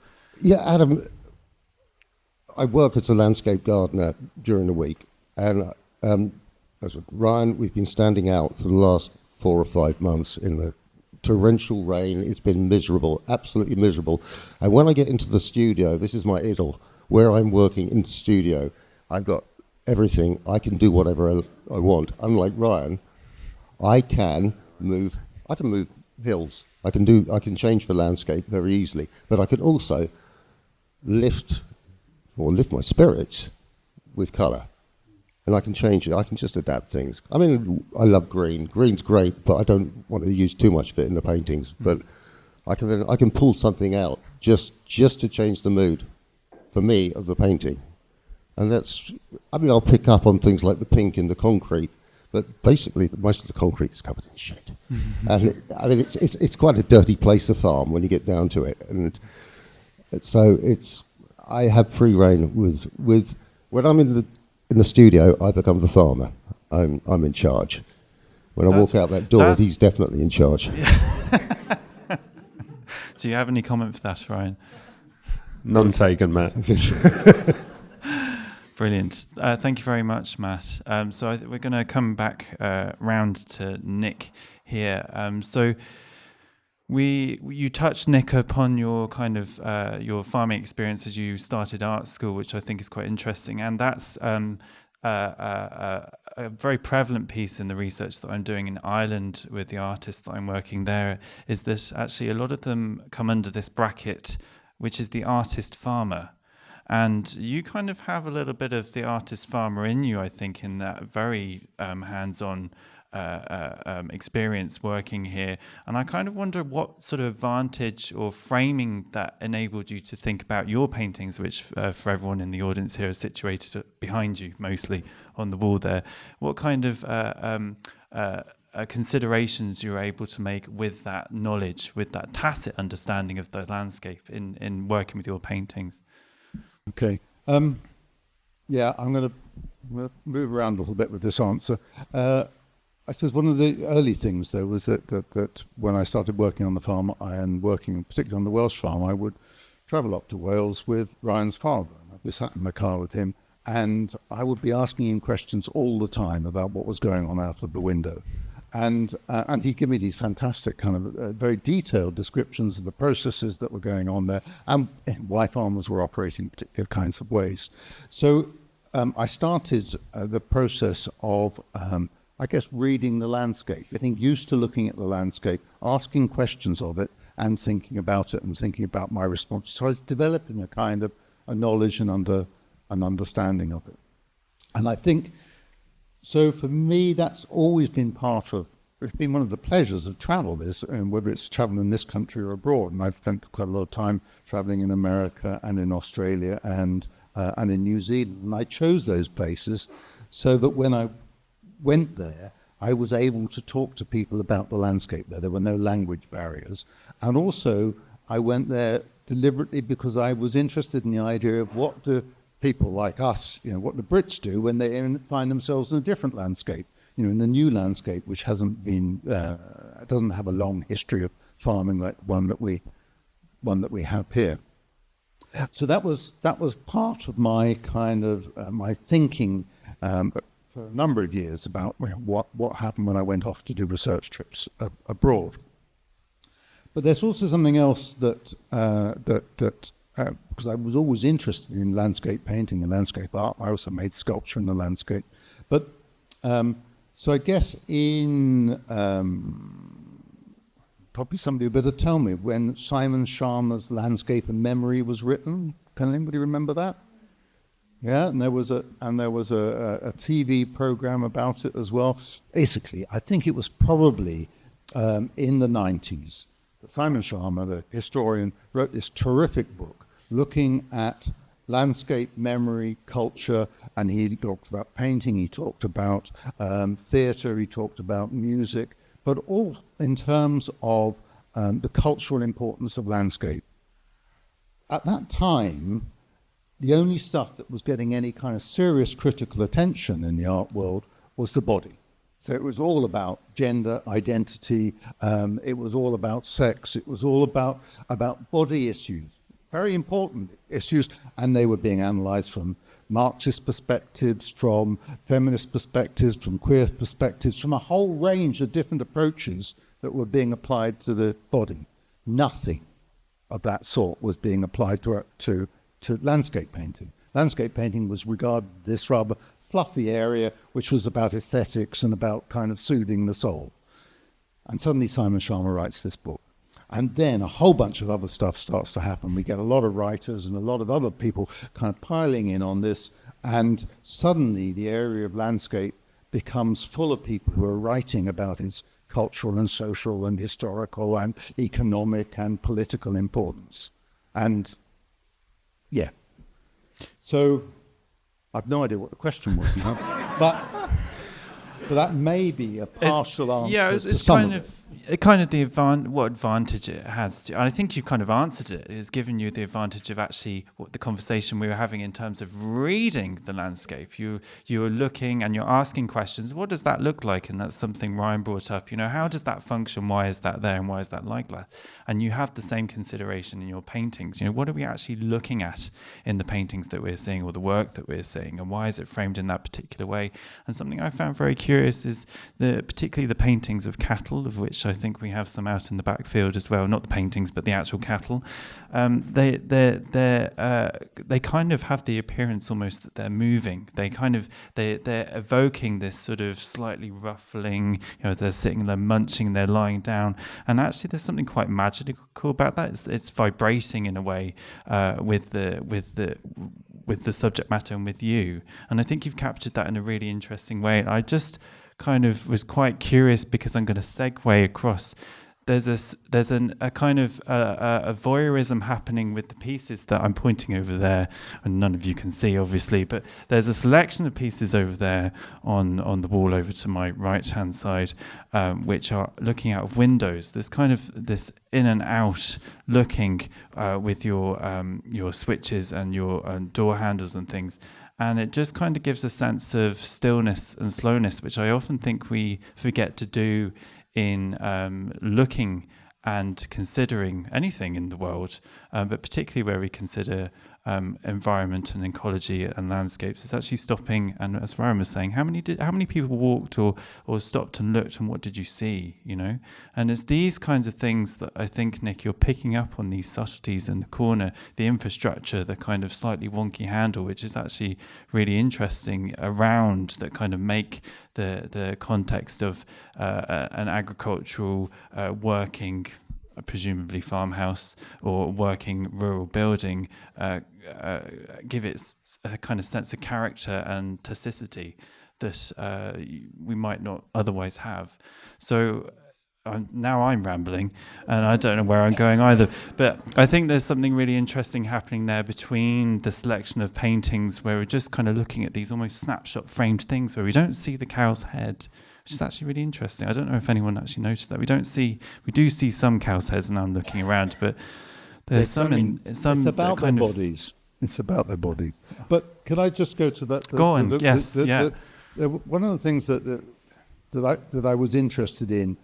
Yeah, Adam, I work as a landscape gardener during the week, and as with Ryan, we've been standing out for the last 4 or 5 months in the torrential rain. It's been miserable, absolutely miserable. And when I get into the studio, this is my idyll, where I'm working in the studio, I've got everything. I can do whatever I want. Unlike Ryan, I can move hills. I can change the landscape very easily, but I can also lift my spirits with colour. And I can change it. I can just adapt things. I mean, I love green. Green's great, but I don't want to use too much of it in the paintings. But I can pull something out just to change the mood, for me, of the painting. And I'll pick up on things like the pink in the concrete, but basically most of the concrete is covered in shit. And it's quite a dirty place to farm when you get down to it. And I have free reign with when I'm in the studio, I become the farmer. I'm in charge. When I walk out that door, he's definitely in charge. Do you have any comment for that, Ryan? None taken, Matt. Brilliant. Thank you very much, Matt. We're going to come back round to Nick here. You touched, Nick, upon your kind of your farming experience as you started art school, which I think is quite interesting, and that's a very prevalent piece in the research that I'm doing in Ireland with the artists that I'm working there. Is that actually a lot of them come under this bracket, which is the artist farmer, and you kind of have a little bit of the artist farmer in you, I think, in that very hands-on experience working here. And I kind of wonder what sort of advantage or framing that enabled you to think about your paintings, which for everyone in the audience here are situated behind you, mostly on the wall there. What kind of considerations you're able to make with that knowledge, with that tacit understanding of the landscape in working with your paintings? Okay. I'm going to move around a little bit with this answer. I suppose one of the early things, though, was that when I started working on the farm and working particularly on the Welsh farm, I would travel up to Wales with Ryan's father. I'd be sat in the car with him, and I would be asking him questions all the time about what was going on out of the window. And he'd give me these fantastic kind of very detailed descriptions of the processes that were going on there and why farmers were operating in particular kinds of ways. So I started the process of reading the landscape, getting used to looking at the landscape, asking questions of it, and thinking about it and thinking about my response. So I was developing a kind of a knowledge and an understanding of it. And I think, so for me, that's always been it's been one of the pleasures of travel, whether it's travel in this country or abroad. And I've spent quite a lot of time traveling in America and in Australia and in New Zealand. And I chose those places so that when I went there, I was able to talk to people about the landscape there. There were no language barriers. And also, I went there deliberately because I was interested in the idea of what do people like us, what the Brits do when they find themselves in a different landscape, in a new landscape which hasn't been, doesn't have a long history of farming like one that we have here. So that was part of my kind of my thinking for a number of years about what happened when I went off to do research trips abroad. But there's also something else that because I was always interested in landscape painting and landscape art. I also made sculpture in the landscape. But so I guess probably somebody would better tell me when Simon Sharma's Landscape and Memory was written. Can anybody remember that? Yeah, and there was a TV program about it as well. Basically, I think it was probably in the 90s. Simon Sharma, the historian, wrote this terrific book looking at landscape, memory, culture, and he talked about painting, he talked about theatre, he talked about music, but all in terms of the cultural importance of landscape. At that time, the only stuff that was getting any kind of serious critical attention in the art world was the body. So it was all about gender, identity, it was all about sex, it was all about body issues, very important issues, and they were being analysed from Marxist perspectives, from feminist perspectives, from queer perspectives, from a whole range of different approaches that were being applied to the body. Nothing of that sort was being applied to landscape painting. Landscape painting was regarded this rather fluffy area which was about aesthetics and about kind of soothing the soul. And suddenly Simon Sharma writes this book. And then a whole bunch of other stuff starts to happen. We get a lot of writers and a lot of other people kind of piling in on this, and suddenly the area of landscape becomes full of people who are writing about its cultural and social and historical and economic and political importance. And yeah. So I've no idea what the question was now, but that may be a partial answer. Yeah, to it's some of it. What advantage it has. And I think you've kind of answered it. It's given you the advantage of actually what the conversation we were having in terms of reading the landscape. You're looking and you're asking questions. What does that look like? And that's something Ryan brought up. How does that function? Why is that there? And why is that like that? And you have the same consideration in your paintings. What are we actually looking at in the paintings that we're seeing or the work that we're seeing? And why is it framed in that particular way? And something I found very curious is particularly the paintings of cattle, of which I think we have some out in the backfield as well. Not the paintings, but the actual cattle. They kind of have the appearance almost that they're moving. They're evoking this sort of slightly ruffling. They're sitting, they're munching, they're lying down, and actually there's something quite magical about that. It's vibrating in a way with the subject matter and with you. And I think you've captured that in a really interesting way. And I just kind of was quite curious because I'm going to segue across. There's a kind of a voyeurism happening with the pieces that I'm pointing over there, and none of you can see obviously, but there's a selection of pieces over there on the wall over to my right hand side, which are looking out of windows. There's kind of this in and out looking with your switches and your door handles and things. And it just kind of gives a sense of stillness and slowness, which I often think we forget to do in looking and considering anything in the world, but particularly where we consider environment and ecology and landscapes. It's actually stopping, and as Ryan was saying, how many people walked or stopped and looked, and what did you see? And it's these kinds of things that I think, Nick, you're picking up on, these subtleties in the corner, the infrastructure, the kind of slightly wonky handle, which is actually really interesting around, that kind of make the context of an agricultural working, presumably farmhouse or working rural building, give it a kind of sense of character and tacticity that we might not otherwise have. So now I'm rambling and I don't know where I'm going either, but I think there's something really interesting happening there between the selection of paintings where we're just kind of looking at these almost snapshot framed things where we don't see the cow's head, which is actually really interesting. I don't know if anyone actually noticed that. We do see some cow's heads now I'm looking around, but there's it's about their bodies. It's about their body. But could I just go to that? Go on. Yes. One of the things that I was interested in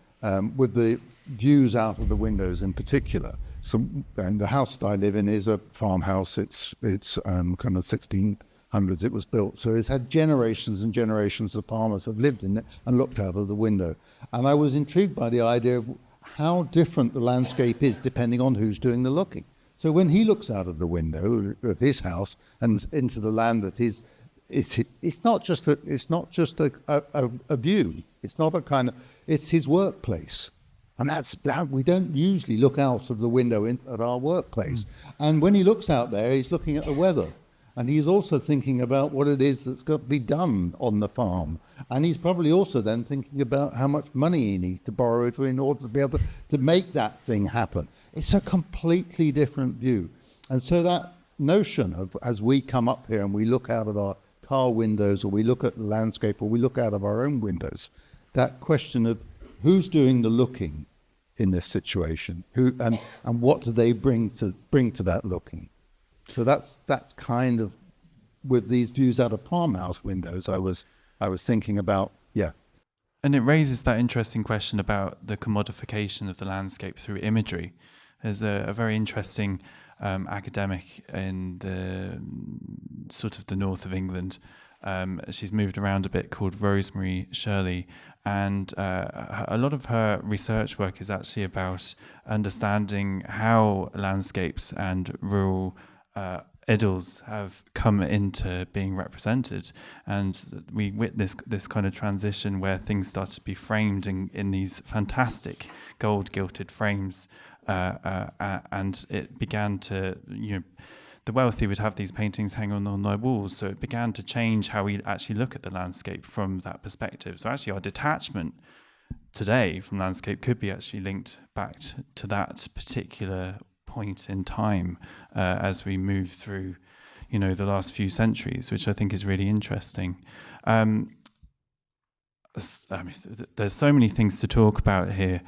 with the views out of the windows in particular. And the house that I live in is a farmhouse. It's kind of 1600s it was built, so it's had generations and generations of farmers have lived in it and looked out of the window. And I was intrigued by the idea of how different the landscape is depending on who's doing the looking. So when he looks out of the window of his house and into the land that is, it's not just a view. It's not a kind of, it's his workplace. And we don't usually look out of the window at our workplace. And when he looks out there, he's looking at the weather. And he's also thinking about what it is that's got to be done on the farm. And he's probably also then thinking about how much money he needs to borrow in order to be able to make that thing happen. It's a completely different view. And so that notion of, as we come up here and we look out of our car windows, or we look at the landscape, or we look out of our own windows, that question of who's doing the looking in this situation? Who and what do they bring to that looking? So that's kind of, with these views out of farmhouse windows, I was thinking about, yeah. And it raises that interesting question about the commodification of the landscape through imagery. There's a very interesting academic in the sort of the north of England. She's moved around a bit, called Rosemary Shirley, and a lot of her research work is actually about understanding how landscapes and rural idylls have come into being represented, and we witnessed this kind of transition where things started to be framed in these fantastic gold-gilded frames, and it began to, the wealthy would have these paintings hang on their walls, so it began to change how we actually look at the landscape from that perspective. So actually our detachment today from landscape could be actually linked back to that particular point in time as we move through, the last few centuries, which I think is really interesting. There's so many things to talk about here,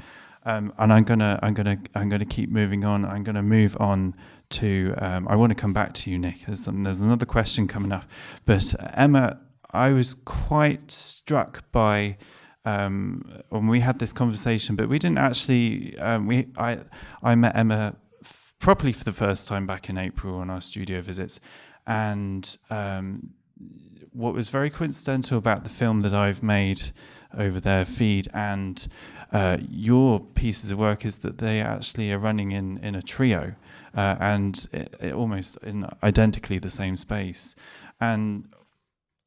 and I'm gonna keep moving on. I'm gonna move on to. I want to come back to you, Nick. There's another question coming up, but Emma, I was quite struck by. When we had this conversation, but we didn't actually. I met Emma properly for the first time back in April on our studio visits, and what was very coincidental about the film that I've made over their feed and your pieces of work is that they actually are running in a trio, and it almost in identically the same space. And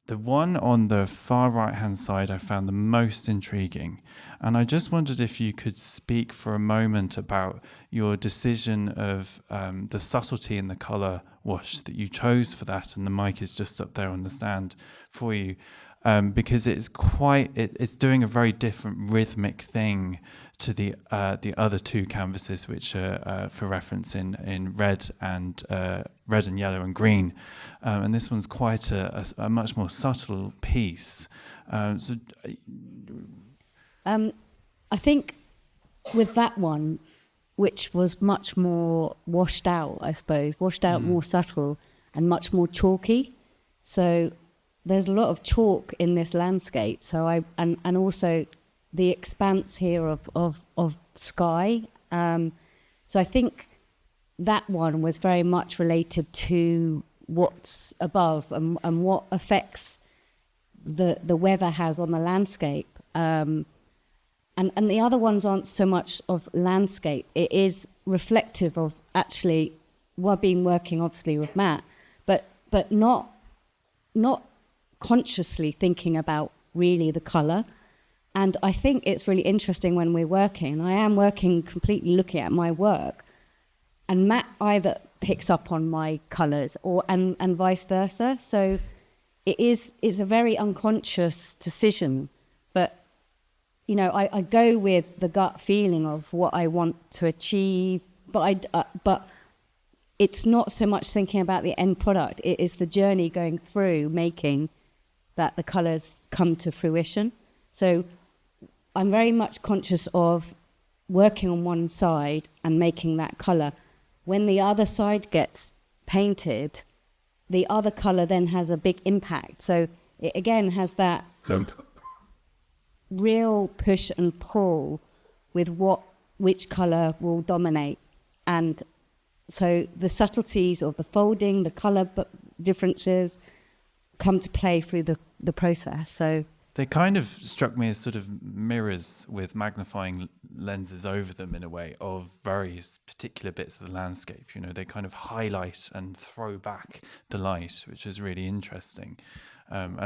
the one on the far right-hand side I found the most intriguing, and I just wondered if you could speak for a moment about your decision of the subtlety in the colour wash that you chose for that, and the mic is just up there on the stand for you, because it's it's doing a very different rhythmic thing to the other two canvases, which are for reference in red and yellow and green, and this one's quite a much more subtle piece. I think with that one, which was much more washed out, I suppose, more subtle and much more chalky. So there's a lot of chalk in this landscape. So and also the expanse here of sky. So I think that one was very much related to what's above and what effects the weather has on the landscape. And the other ones aren't so much of landscape. It is reflective of actually, well, I've been working obviously with Matt, but not consciously thinking about really the colour. And I think it's really interesting when we're working, and I am working completely looking at my work, and Matt either picks up on my colours and vice versa. So it's a very unconscious decision, but I go with the gut feeling of what I want to achieve, but it's not so much thinking about the end product. It is the journey going through making that the colours come to fruition. So I'm very much conscious of working on one side and making that colour. When the other side gets painted, the other colour then has a big impact. So it again has that real push and pull with which colour will dominate. And so the subtleties of the folding, the colour differences come to play through the process. So they kind of struck me as sort of mirrors with magnifying lenses over them in a way of various particular bits of the landscape. They kind of highlight and throw back the light, which is really interesting. And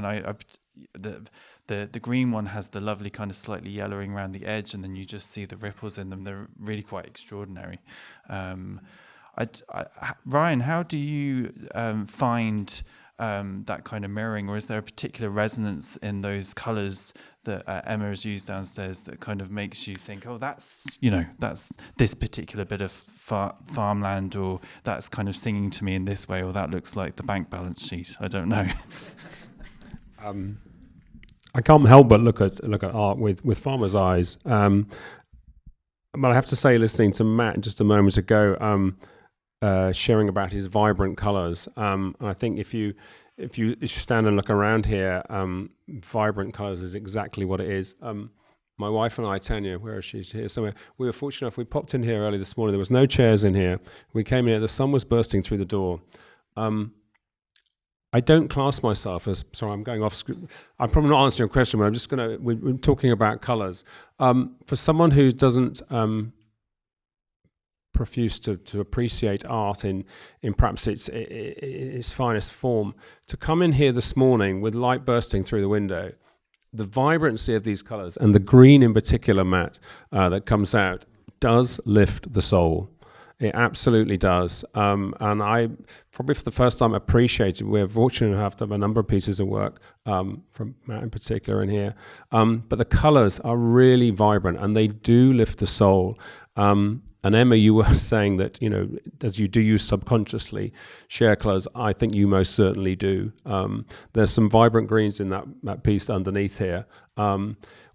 the green one has the lovely kind of slightly yellowing around the edge, and then you just see the ripples in them. They're really quite extraordinary. Ryan, how do you find that kind of mirroring, or is there a particular resonance in those colours that Emma has used downstairs that kind of makes you think, oh, that's this particular bit of farmland, or that's kind of singing to me in this way, or that looks like the bank balance sheet? I don't know. I can't help but look at art with farmers' eyes. But I have to say, listening to Matt just a moment ago, sharing about his vibrant colours, and I think if you stand and look around here, vibrant colours is exactly what it is. My wife and I, Tanya, where is she? She's here somewhere. We were fortunate enough. We popped in here early this morning. There was no chairs in here. We came in here. The sun was bursting through the door. I don't class myself as, sorry, I'm going off script. I'm probably not answering your question, but I'm just we're talking about colours. For someone who doesn't profuse to appreciate art in perhaps its finest form, to come in here this morning with light bursting through the window, the vibrancy of these colours, and the green in particular, Matt, that comes out, does lift the soul. It absolutely does. And I probably for the first time appreciated, we're fortunate enough to have a number of pieces of work from Matt in particular in here. But the colours are really vibrant and they do lift the soul. And Emma, you were saying that, as you do subconsciously share colours, I think you most certainly do. There's some vibrant greens in that piece underneath here,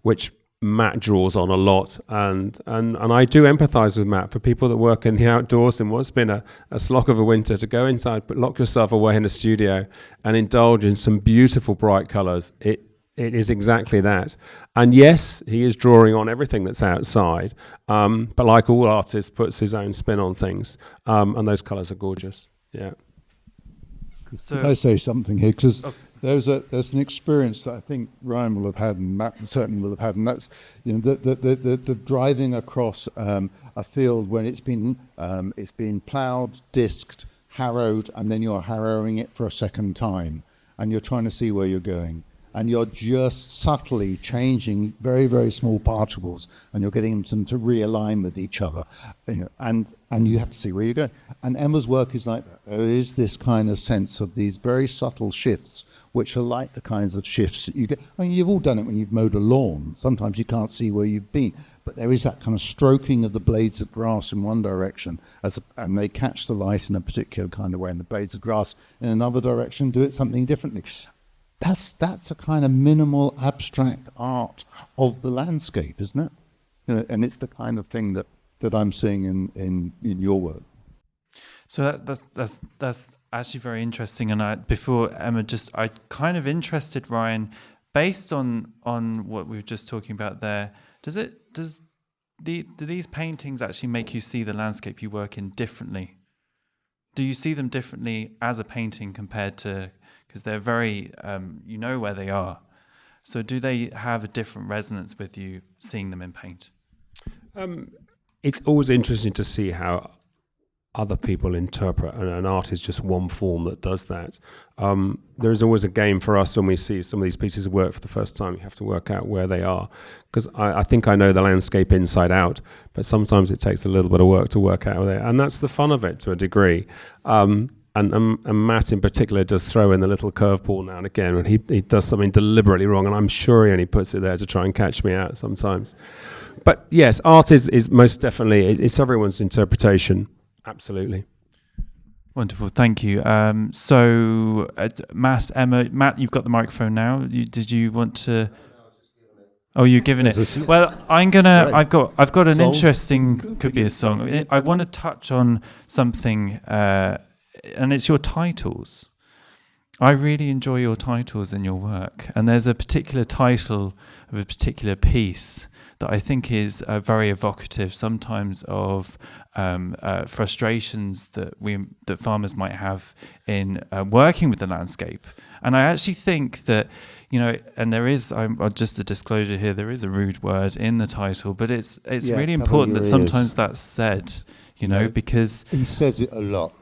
which Matt draws on a lot, and I do empathise with Matt. For people that work in the outdoors in what's been a slog of a winter, to go inside but lock yourself away in a studio and indulge in some beautiful bright colours, it is exactly that. And yes, he is drawing on everything that's outside, but like all artists, puts his own spin on things, and those colours are gorgeous. Yeah. So, can I say something here? Because there's an experience that I think Ryan will have had, and Matt certainly will have had, and that's the driving across a field when it's been ploughed, disked, harrowed, and then you're harrowing it for a second time, and you're trying to see where you're going, and you're just subtly changing very, very small particles, and you're getting them to realign with each other, and you have to see where you're going. And Emma's work is like that. There is this kind of sense of these very subtle shifts, which are like the kinds of shifts that you get. I mean, you've all done it when you've mowed a lawn. Sometimes you can't see where you've been, but there is that kind of stroking of the blades of grass in one direction, and they catch the light in a particular kind of way, and the blades of grass in another direction do it something differently. That's a kind of minimal abstract art of the landscape, isn't it? And it's the kind of thing that I'm seeing in your work. So that's actually very interesting. And before Emma, I kind of interested, Ryan, based on what we were just talking about there. Do these paintings actually make you see the landscape you work in differently? Do you see them differently as a painting compared to? Because they're very, where they are. So do they have a different resonance with you seeing them in paint? It's always interesting to see how other people interpret, and an art is just one form that does that. There is always a game for us when we see some of these pieces of work for the first time. You have to work out where they are. Because I think I know the landscape inside out, but sometimes it takes a little bit of work to work out there. And that's the fun of it to a degree. And Matt in particular does throw in the little curveball now and again when he does something deliberately wrong, and I'm sure he only puts it there to try and catch me out sometimes. But yes, art is most definitely, it's everyone's interpretation, absolutely. Wonderful, thank you. So Matt, Emma, Matt, you've got the microphone now. Did you want to? Oh, you're giving it. Well, I've got an interesting, could be a song. I want to touch on something. And it's your titles. I really enjoy your titles in your work. And there's a particular title of a particular piece that I think is very evocative, sometimes of frustrations that farmers might have in working with the landscape. And I actually think that, and there is, just a disclosure here, there is a rude word in the title, but it's really important that sometimes that's said, because... He says it a lot.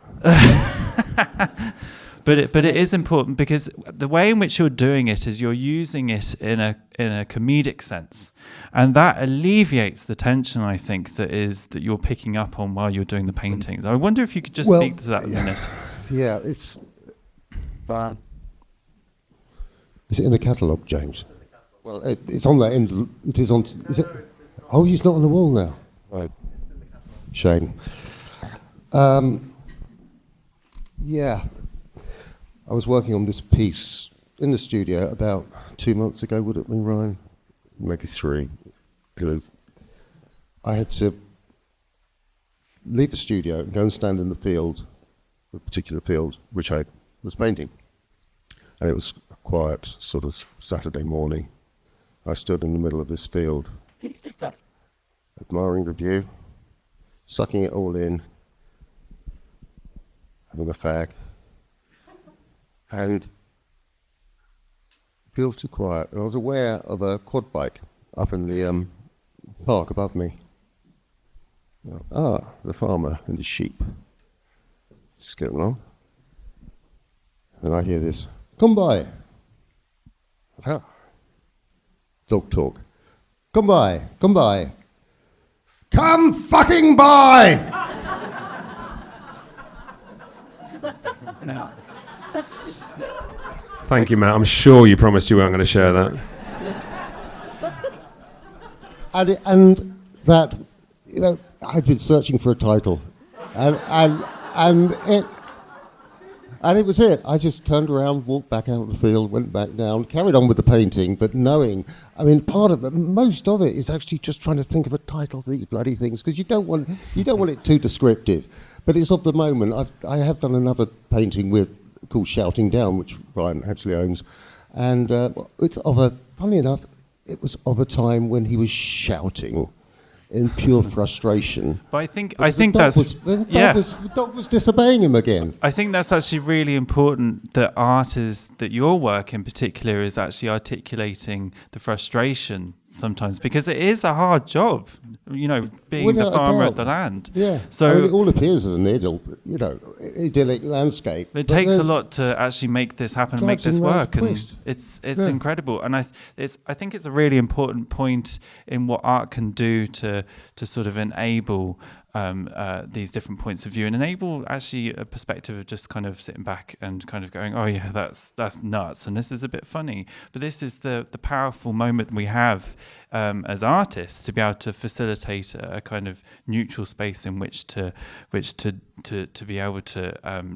But it is important because the way in which you're doing it is you're using it in a comedic sense, and that alleviates the tension, I think, that you're picking up on while you're doing the paintings. I wonder if you could just speak to that a minute. Yeah, it's fine. Is it in the catalogue, James? Well, it's on that end. It is on. Is it? Oh, he's not on the wall now. Right. Shame. Yeah, I was working on this piece in the studio about 2 months ago, would it be, Ryan? Maybe 3. I had to leave the studio and go and stand in the field, a particular field, which I was painting. And it was a quiet sort of Saturday morning. I stood in the middle of this field, admiring the view, sucking it all in, having a fag, and the field too quiet. And I was aware of a quad bike up in the park above me. The farmer and his sheep. Just getting along. And I hear this, "Come by." Dog talk. "Come by, come by." "Come fucking by!" Thank you, Matt. I'm sure you promised you weren't going to share that. And that, I'd been searching for a title, and it was it. I just turned around, walked back out of the field, went back down, carried on with the painting, but knowing, part of it, most of it is actually just trying to think of a title for these bloody things, because you don't want it too descriptive. But it's of the moment. I have done another painting called Shouting Down, which Ryan actually owns, and funny enough, it was of a time when he was shouting in pure frustration. But I think the dog was disobeying him again. I think that's actually really important, that that your work in particular is actually articulating the frustration sometimes, because it is a hard job, being the farmer of the land. Yeah. So it all appears as an idyllic landscape. It takes a lot to actually make this happen, make this work, and it's incredible. And I think it's a really important point in what art can do to sort of enable these different points of view, and enable actually a perspective of just kind of sitting back and kind of going, oh yeah, that's nuts, and this is a bit funny. But this is the powerful moment we have as artists, to be able to facilitate a kind of neutral space in which to be able to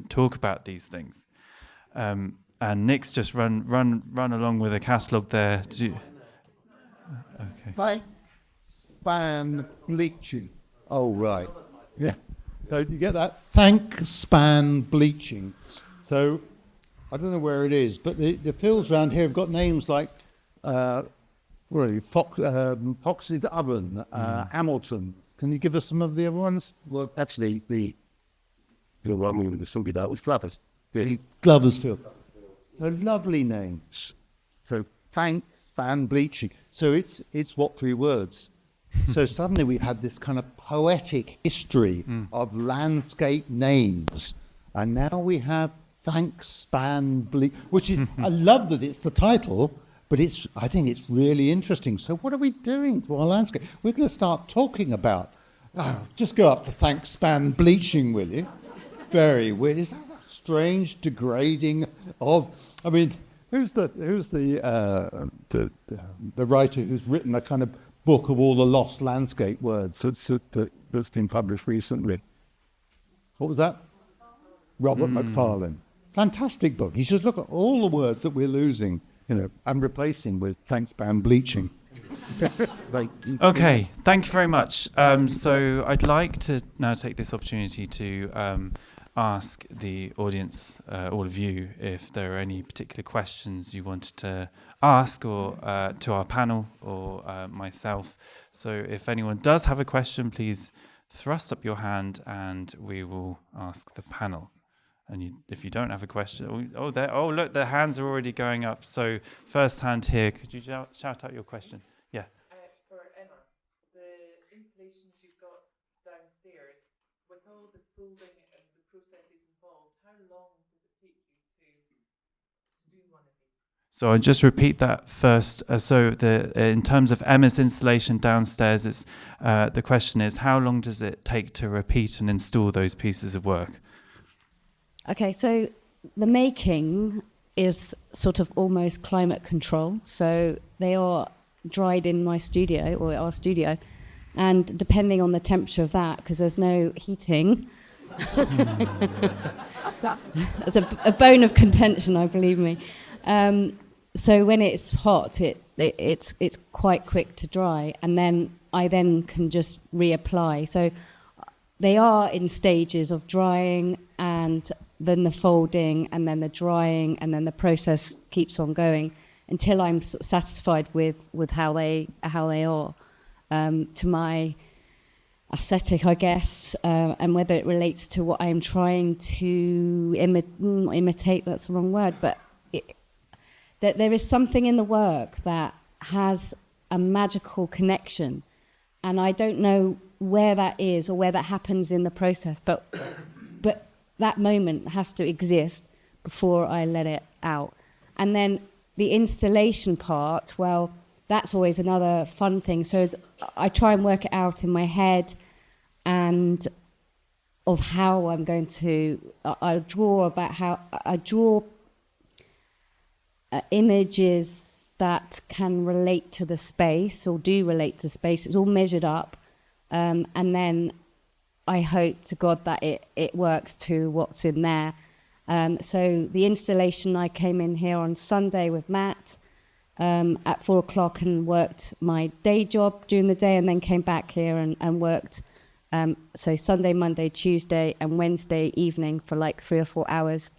talk about these things. And Nick's just run along with a catalogue there. Okay. By span bleaching. Oh, right. Yeah. So you get that? Thank span bleaching. So I don't know where it is, but the fields around here have got names like Fox's Oven, Hamilton. Can you give us some of the other ones? Well, actually, the one we were talking about was Glovers. Glover's Field. So lovely names. So thank span bleaching. So it's what 3 words? So suddenly we had this kind of poetic history of landscape names, and now we have Thanks Span Bleak, which is, I love that it's the title, but I think it's really interesting. So what are we doing to our landscape? We're going to start talking about, just go up to Thanks Span Bleaching, will you? Very weird. Is that a strange degrading of, who's the writer who's written a kind of book of all the lost landscape words that's been published recently? What was that? Robert Macfarlane. Fantastic book. You should look at all the words that we're losing, and replacing with thanks span bleaching. Okay, thank you very much. So I'd like to now take this opportunity to ask the audience, all of you, if there are any particular questions you wanted to ask, or to our panel or myself. So if anyone does have a question, please thrust up your hand and we will ask the panel. And if you don't have a question, look, the hands are already going up. So first hand here, could you shout out your question? Yeah. For Emma, the installations you've got downstairs, with all the folding and the processes involved, how long does it take you to do one of these? So I'll just repeat that first. In terms of Emma's installation downstairs, it's the question is, how long does it take to repeat and install those pieces of work? Okay, so the making is sort of almost climate control. So they are dried in my studio, or our studio, and depending on the temperature of that, because there's no heating, it's a bone of contention, I believe me. So when it's hot, it's quite quick to dry, and then I can just reapply. So they are in stages of drying, and then the folding, and then the drying, and then the process keeps on going until I'm sort of satisfied with how they are to my aesthetic, I guess, and whether it relates to what I'm trying to imitate. That's the wrong word, but that there is something in the work that has a magical connection, and I don't know where that is or where that happens in the process, but that moment has to exist before I let it out. And then the installation part, well, that's always another fun thing. So I try and work it out in my head, and of how I'm going to, I draw images that can relate to the space or do relate to space. It's all measured up, and then I hope to God that it works to what's in there. So the installation, I came in here on Sunday with Matt at 4:00 and worked my day job during the day, and then came back here and worked so Sunday, Monday, Tuesday and Wednesday evening for like 3 or 4 hours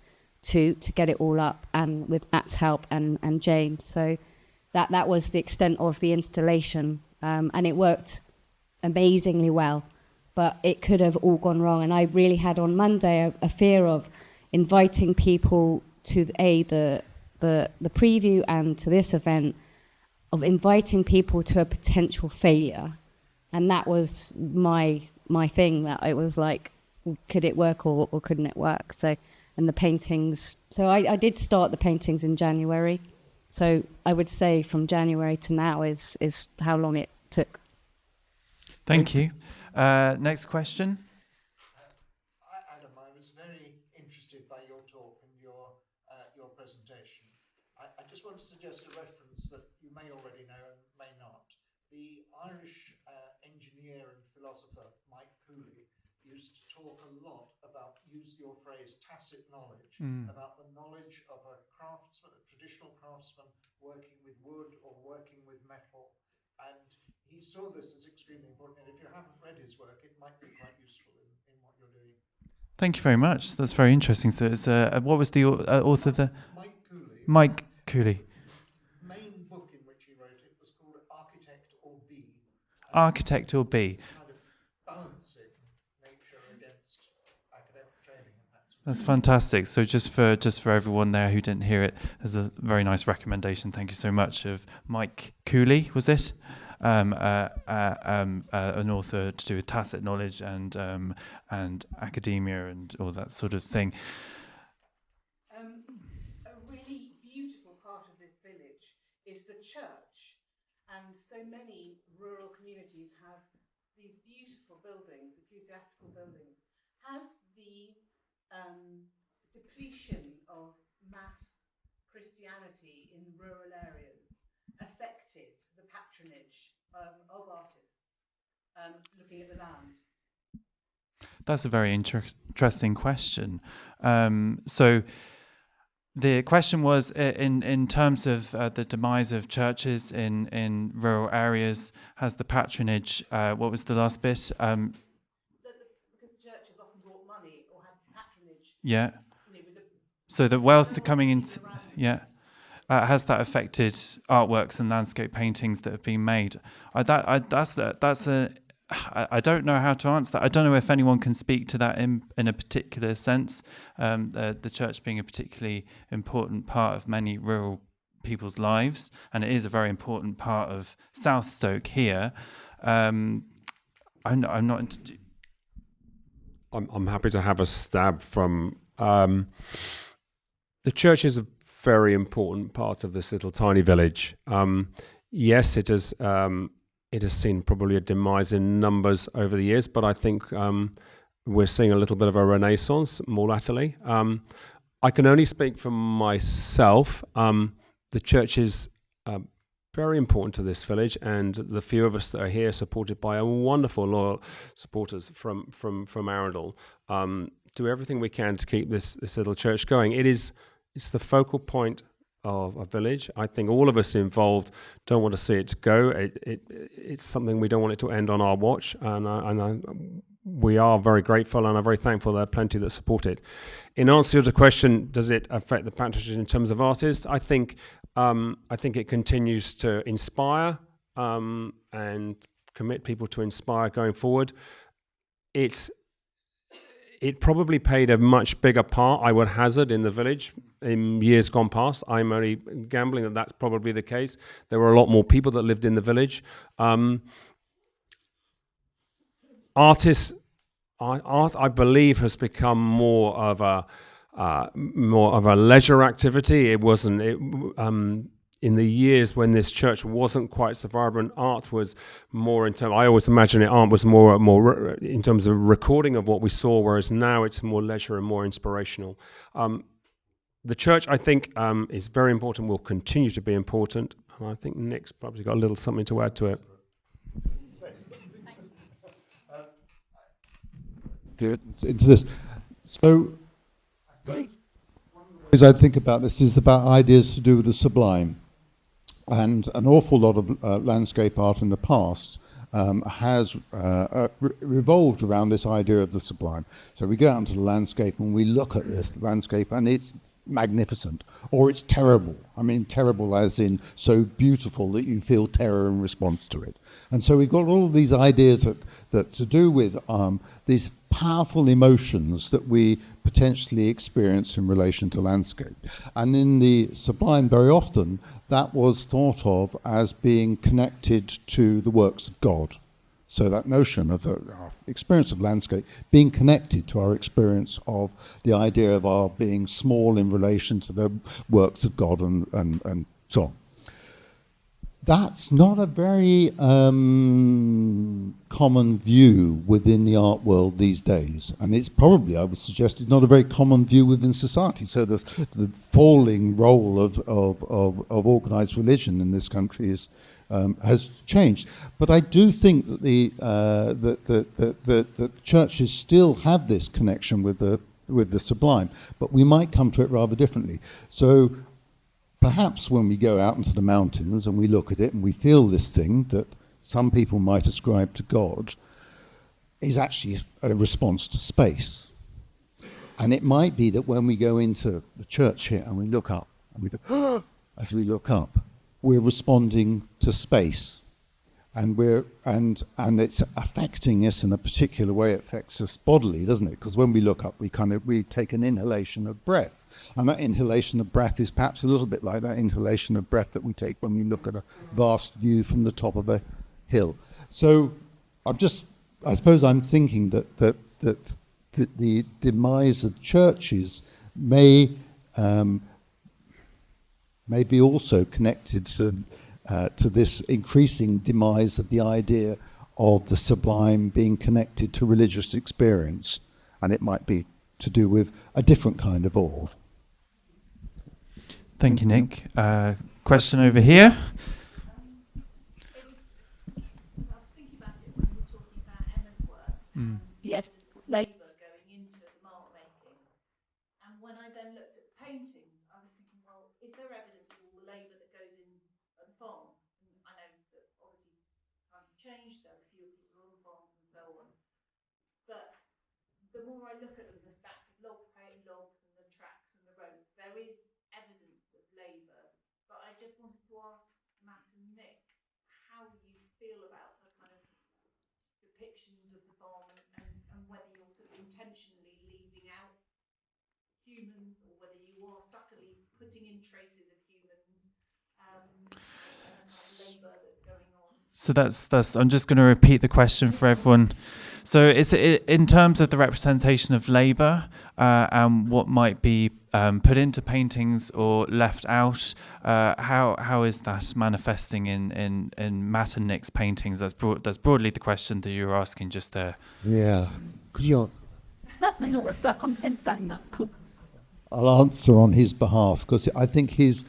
to get it all up, and with Matt's help and James. So that was the extent of the installation, and it worked amazingly well, but it could have all gone wrong. And I really had on Monday a fear of inviting people to the preview and to this event, of inviting people to a potential failure, and that was my thing, that it was like, could it work or couldn't it work? So, and the paintings, so I did start the paintings in January, so I would say from January to now is how long it took. Thank you. Next question. Adam, I was very interested by your talk and your presentation. I just want to suggest a reference that you may already know and may not. The Irish engineer and philosopher Mike Cooley used to talk a lot about, use your phrase, tacit knowledge, about the knowledge of a craftsman, a traditional craftsman working with wood or working with metal. And he saw this as extremely important. And if you haven't read his work, it might be quite useful in what you're doing. Thank you very much. That's very interesting. So it's what was the author there? Mike Cooley. Mike Cooley. The main book in which he wrote it was called Architect or Be. Architect or Be. Kind of balancing nature against academic training and that sort of That's fantastic. So just for everyone there who didn't hear it, there's a very nice recommendation. Thank you so much, of Mike Cooley, was it? An author to do with tacit knowledge and academia and all that sort of thing. A really beautiful part of this village is the church, and so many rural communities have these beautiful buildings, ecclesiastical buildings. Has the depletion of mass Christianity in rural areas affected the patronage of artists looking at the land? That's a very interesting question. So the question was, in terms of the demise of churches in rural areas, has the patronage, what was the last bit? Because churches often brought money or had patronage. Yeah. You know, with So the wealth coming into, yeah. Has that affected artworks and landscape paintings that have been made? I don't know how to answer that. I don't know if anyone can speak to that in a particular sense. The church being a particularly important part of many rural people's lives, and it is a very important part of South Stoke here. I'm not. I'm happy to have a stab from the church is a very important part of this little tiny village. Yes, it has seen probably a demise in numbers over the years, but I think we're seeing a little bit of a renaissance more latterly. I can only speak for myself. The church is very important to this village, and the few of us that are here, supported by a wonderful loyal supporters from Arundel, do everything we can to keep this little church going. It's the focal point of a village. I think all of us involved don't want to see it go. It's something we don't want it to end on our watch, and we are very grateful and are very thankful there are plenty that support it. In answer to the question, does it affect the patronage in terms of artists? I think it continues to inspire and commit people to inspire going forward. It probably played a much bigger part, I would hazard, in the village in years gone past. I'm only gambling that that's probably the case. There were a lot more people that lived in the village. Artists, art, I believe, has become more of a leisure activity. It wasn't. In the years when this church wasn't quite so vibrant, art was more in terms. I always imagine art was more in terms of recording of what we saw, whereas now it's more leisure and more inspirational. The church, I think, is very important. Will continue to be important, and I think Nick's probably got a little something to add to it. Into this, so as I think about this is about ideas to do with the sublime. And an awful lot of landscape art in the past has revolved around this idea of the sublime. So we go out into the landscape and we look at this landscape and it's magnificent, or it's terrible. I mean, terrible as in so beautiful that you feel terror in response to it. And so we've got all of these ideas that to do with these powerful emotions that we potentially experience in relation to landscape. And in the sublime, very often, that was thought of as being connected to the works of God. So that notion of the experience of landscape being connected to our experience of the idea of our being small in relation to the works of God and so on. That's not a very common view within the art world these days. And it's probably, I would suggest, it's not a very common view within society. So the falling role of organised religion in this country has changed. But I do think that the churches still have this connection with the sublime, but we might come to it rather differently. So perhaps when we go out into the mountains and we look at it and we feel this thing that some people might ascribe to God is actually a response to space. And it might be that when we go into the church here and we look up, and we go, as we look up, we're responding to space. And it's affecting us in a particular way. It affects us bodily, doesn't it? Because when we look up, we take an inhalation of breath. And that inhalation of breath is perhaps a little bit like that inhalation of breath that we take when we look at a vast view from the top of a hill. So I suppose I'm thinking that the demise of churches may be also connected to this increasing demise of the idea of the sublime being connected to religious experience. And it might be to do with a different kind of awe. Thank you, Nick. Question over here. I was thinking about it when we were talking about Emma's work. Yes. Labour going into the mark making. And when I then looked at paintings, I was thinking, well, is there evidence of all the labour that goes in at the farm? And I know that obviously times have changed, there are fewer people on farms and so on. But the more I look at them, the stacks of logs and the tracks and the roads, there is evidence of labour. But I just wanted to ask Matt and Nick how you feel about the kind of depictions of the farm and whether you're sort of intentionally leaving out humans or whether you are subtly putting in traces of humans and labour that's going on. So that's. I'm just going to repeat the question for everyone. So it's in terms of the representation of labour and what might be put into paintings or left out. How is that manifesting in Matt and Nick's paintings? That's broadly the question that you were asking just there. Yeah. Could you? I'll answer on his behalf because I think his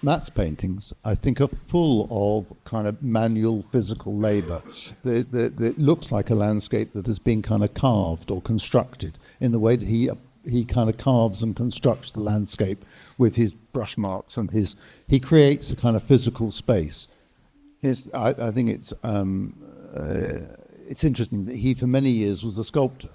Matt's paintings, I think, are full of kind of manual physical labour. It looks like a landscape that has been kind of carved or constructed in the way that he he kind of carves and constructs the landscape with his brush marks and he creates a kind of physical space. I think it's interesting that he for many years was a sculptor.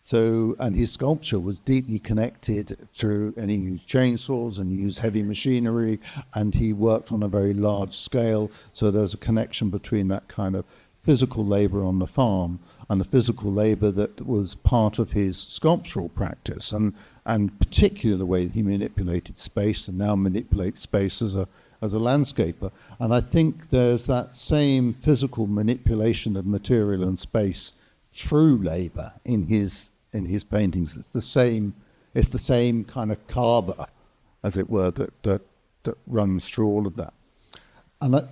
So, and his sculpture was deeply connected through, and he used chainsaws and he used heavy machinery, and he worked on a very large scale. So there's a connection between that kind of physical labor on the farm and the physical labor that was part of his sculptural practice, and particularly the way that he manipulated space and now manipulates space as a landscaper. And I think there's that same physical manipulation of material and space through labor in his paintings. It's the same kind of carver, as it were, that runs through all of that. And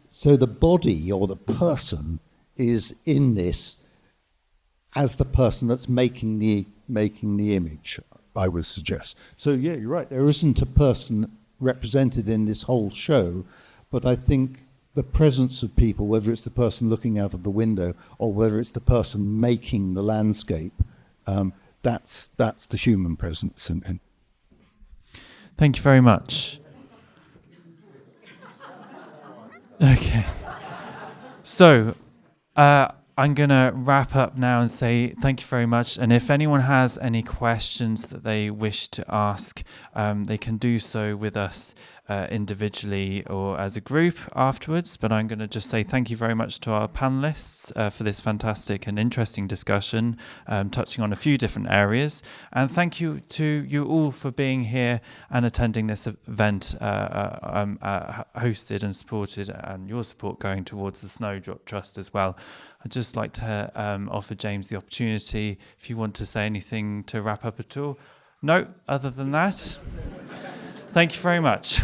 so the body or the person is in this as the person that's making the image, I would suggest. So yeah, you're right. There isn't a person represented in this whole show, but I think the presence of people, whether it's the person looking out of the window or whether it's the person making the landscape, that's the human presence. Thank you very much. Okay. So, I'm going to wrap up now and say thank you very much. And if anyone has any questions that they wish to ask, they can do so with us individually or as a group afterwards. But I'm going to just say thank you very much to our panelists for this fantastic and interesting discussion, touching on a few different areas. And thank you to you all for being here and attending this event hosted and supported, and your support going towards the Snowdrop Trust as well. I'd just like to offer James the opportunity, if you want to say anything to wrap up at all. No, other than that, thank you very much.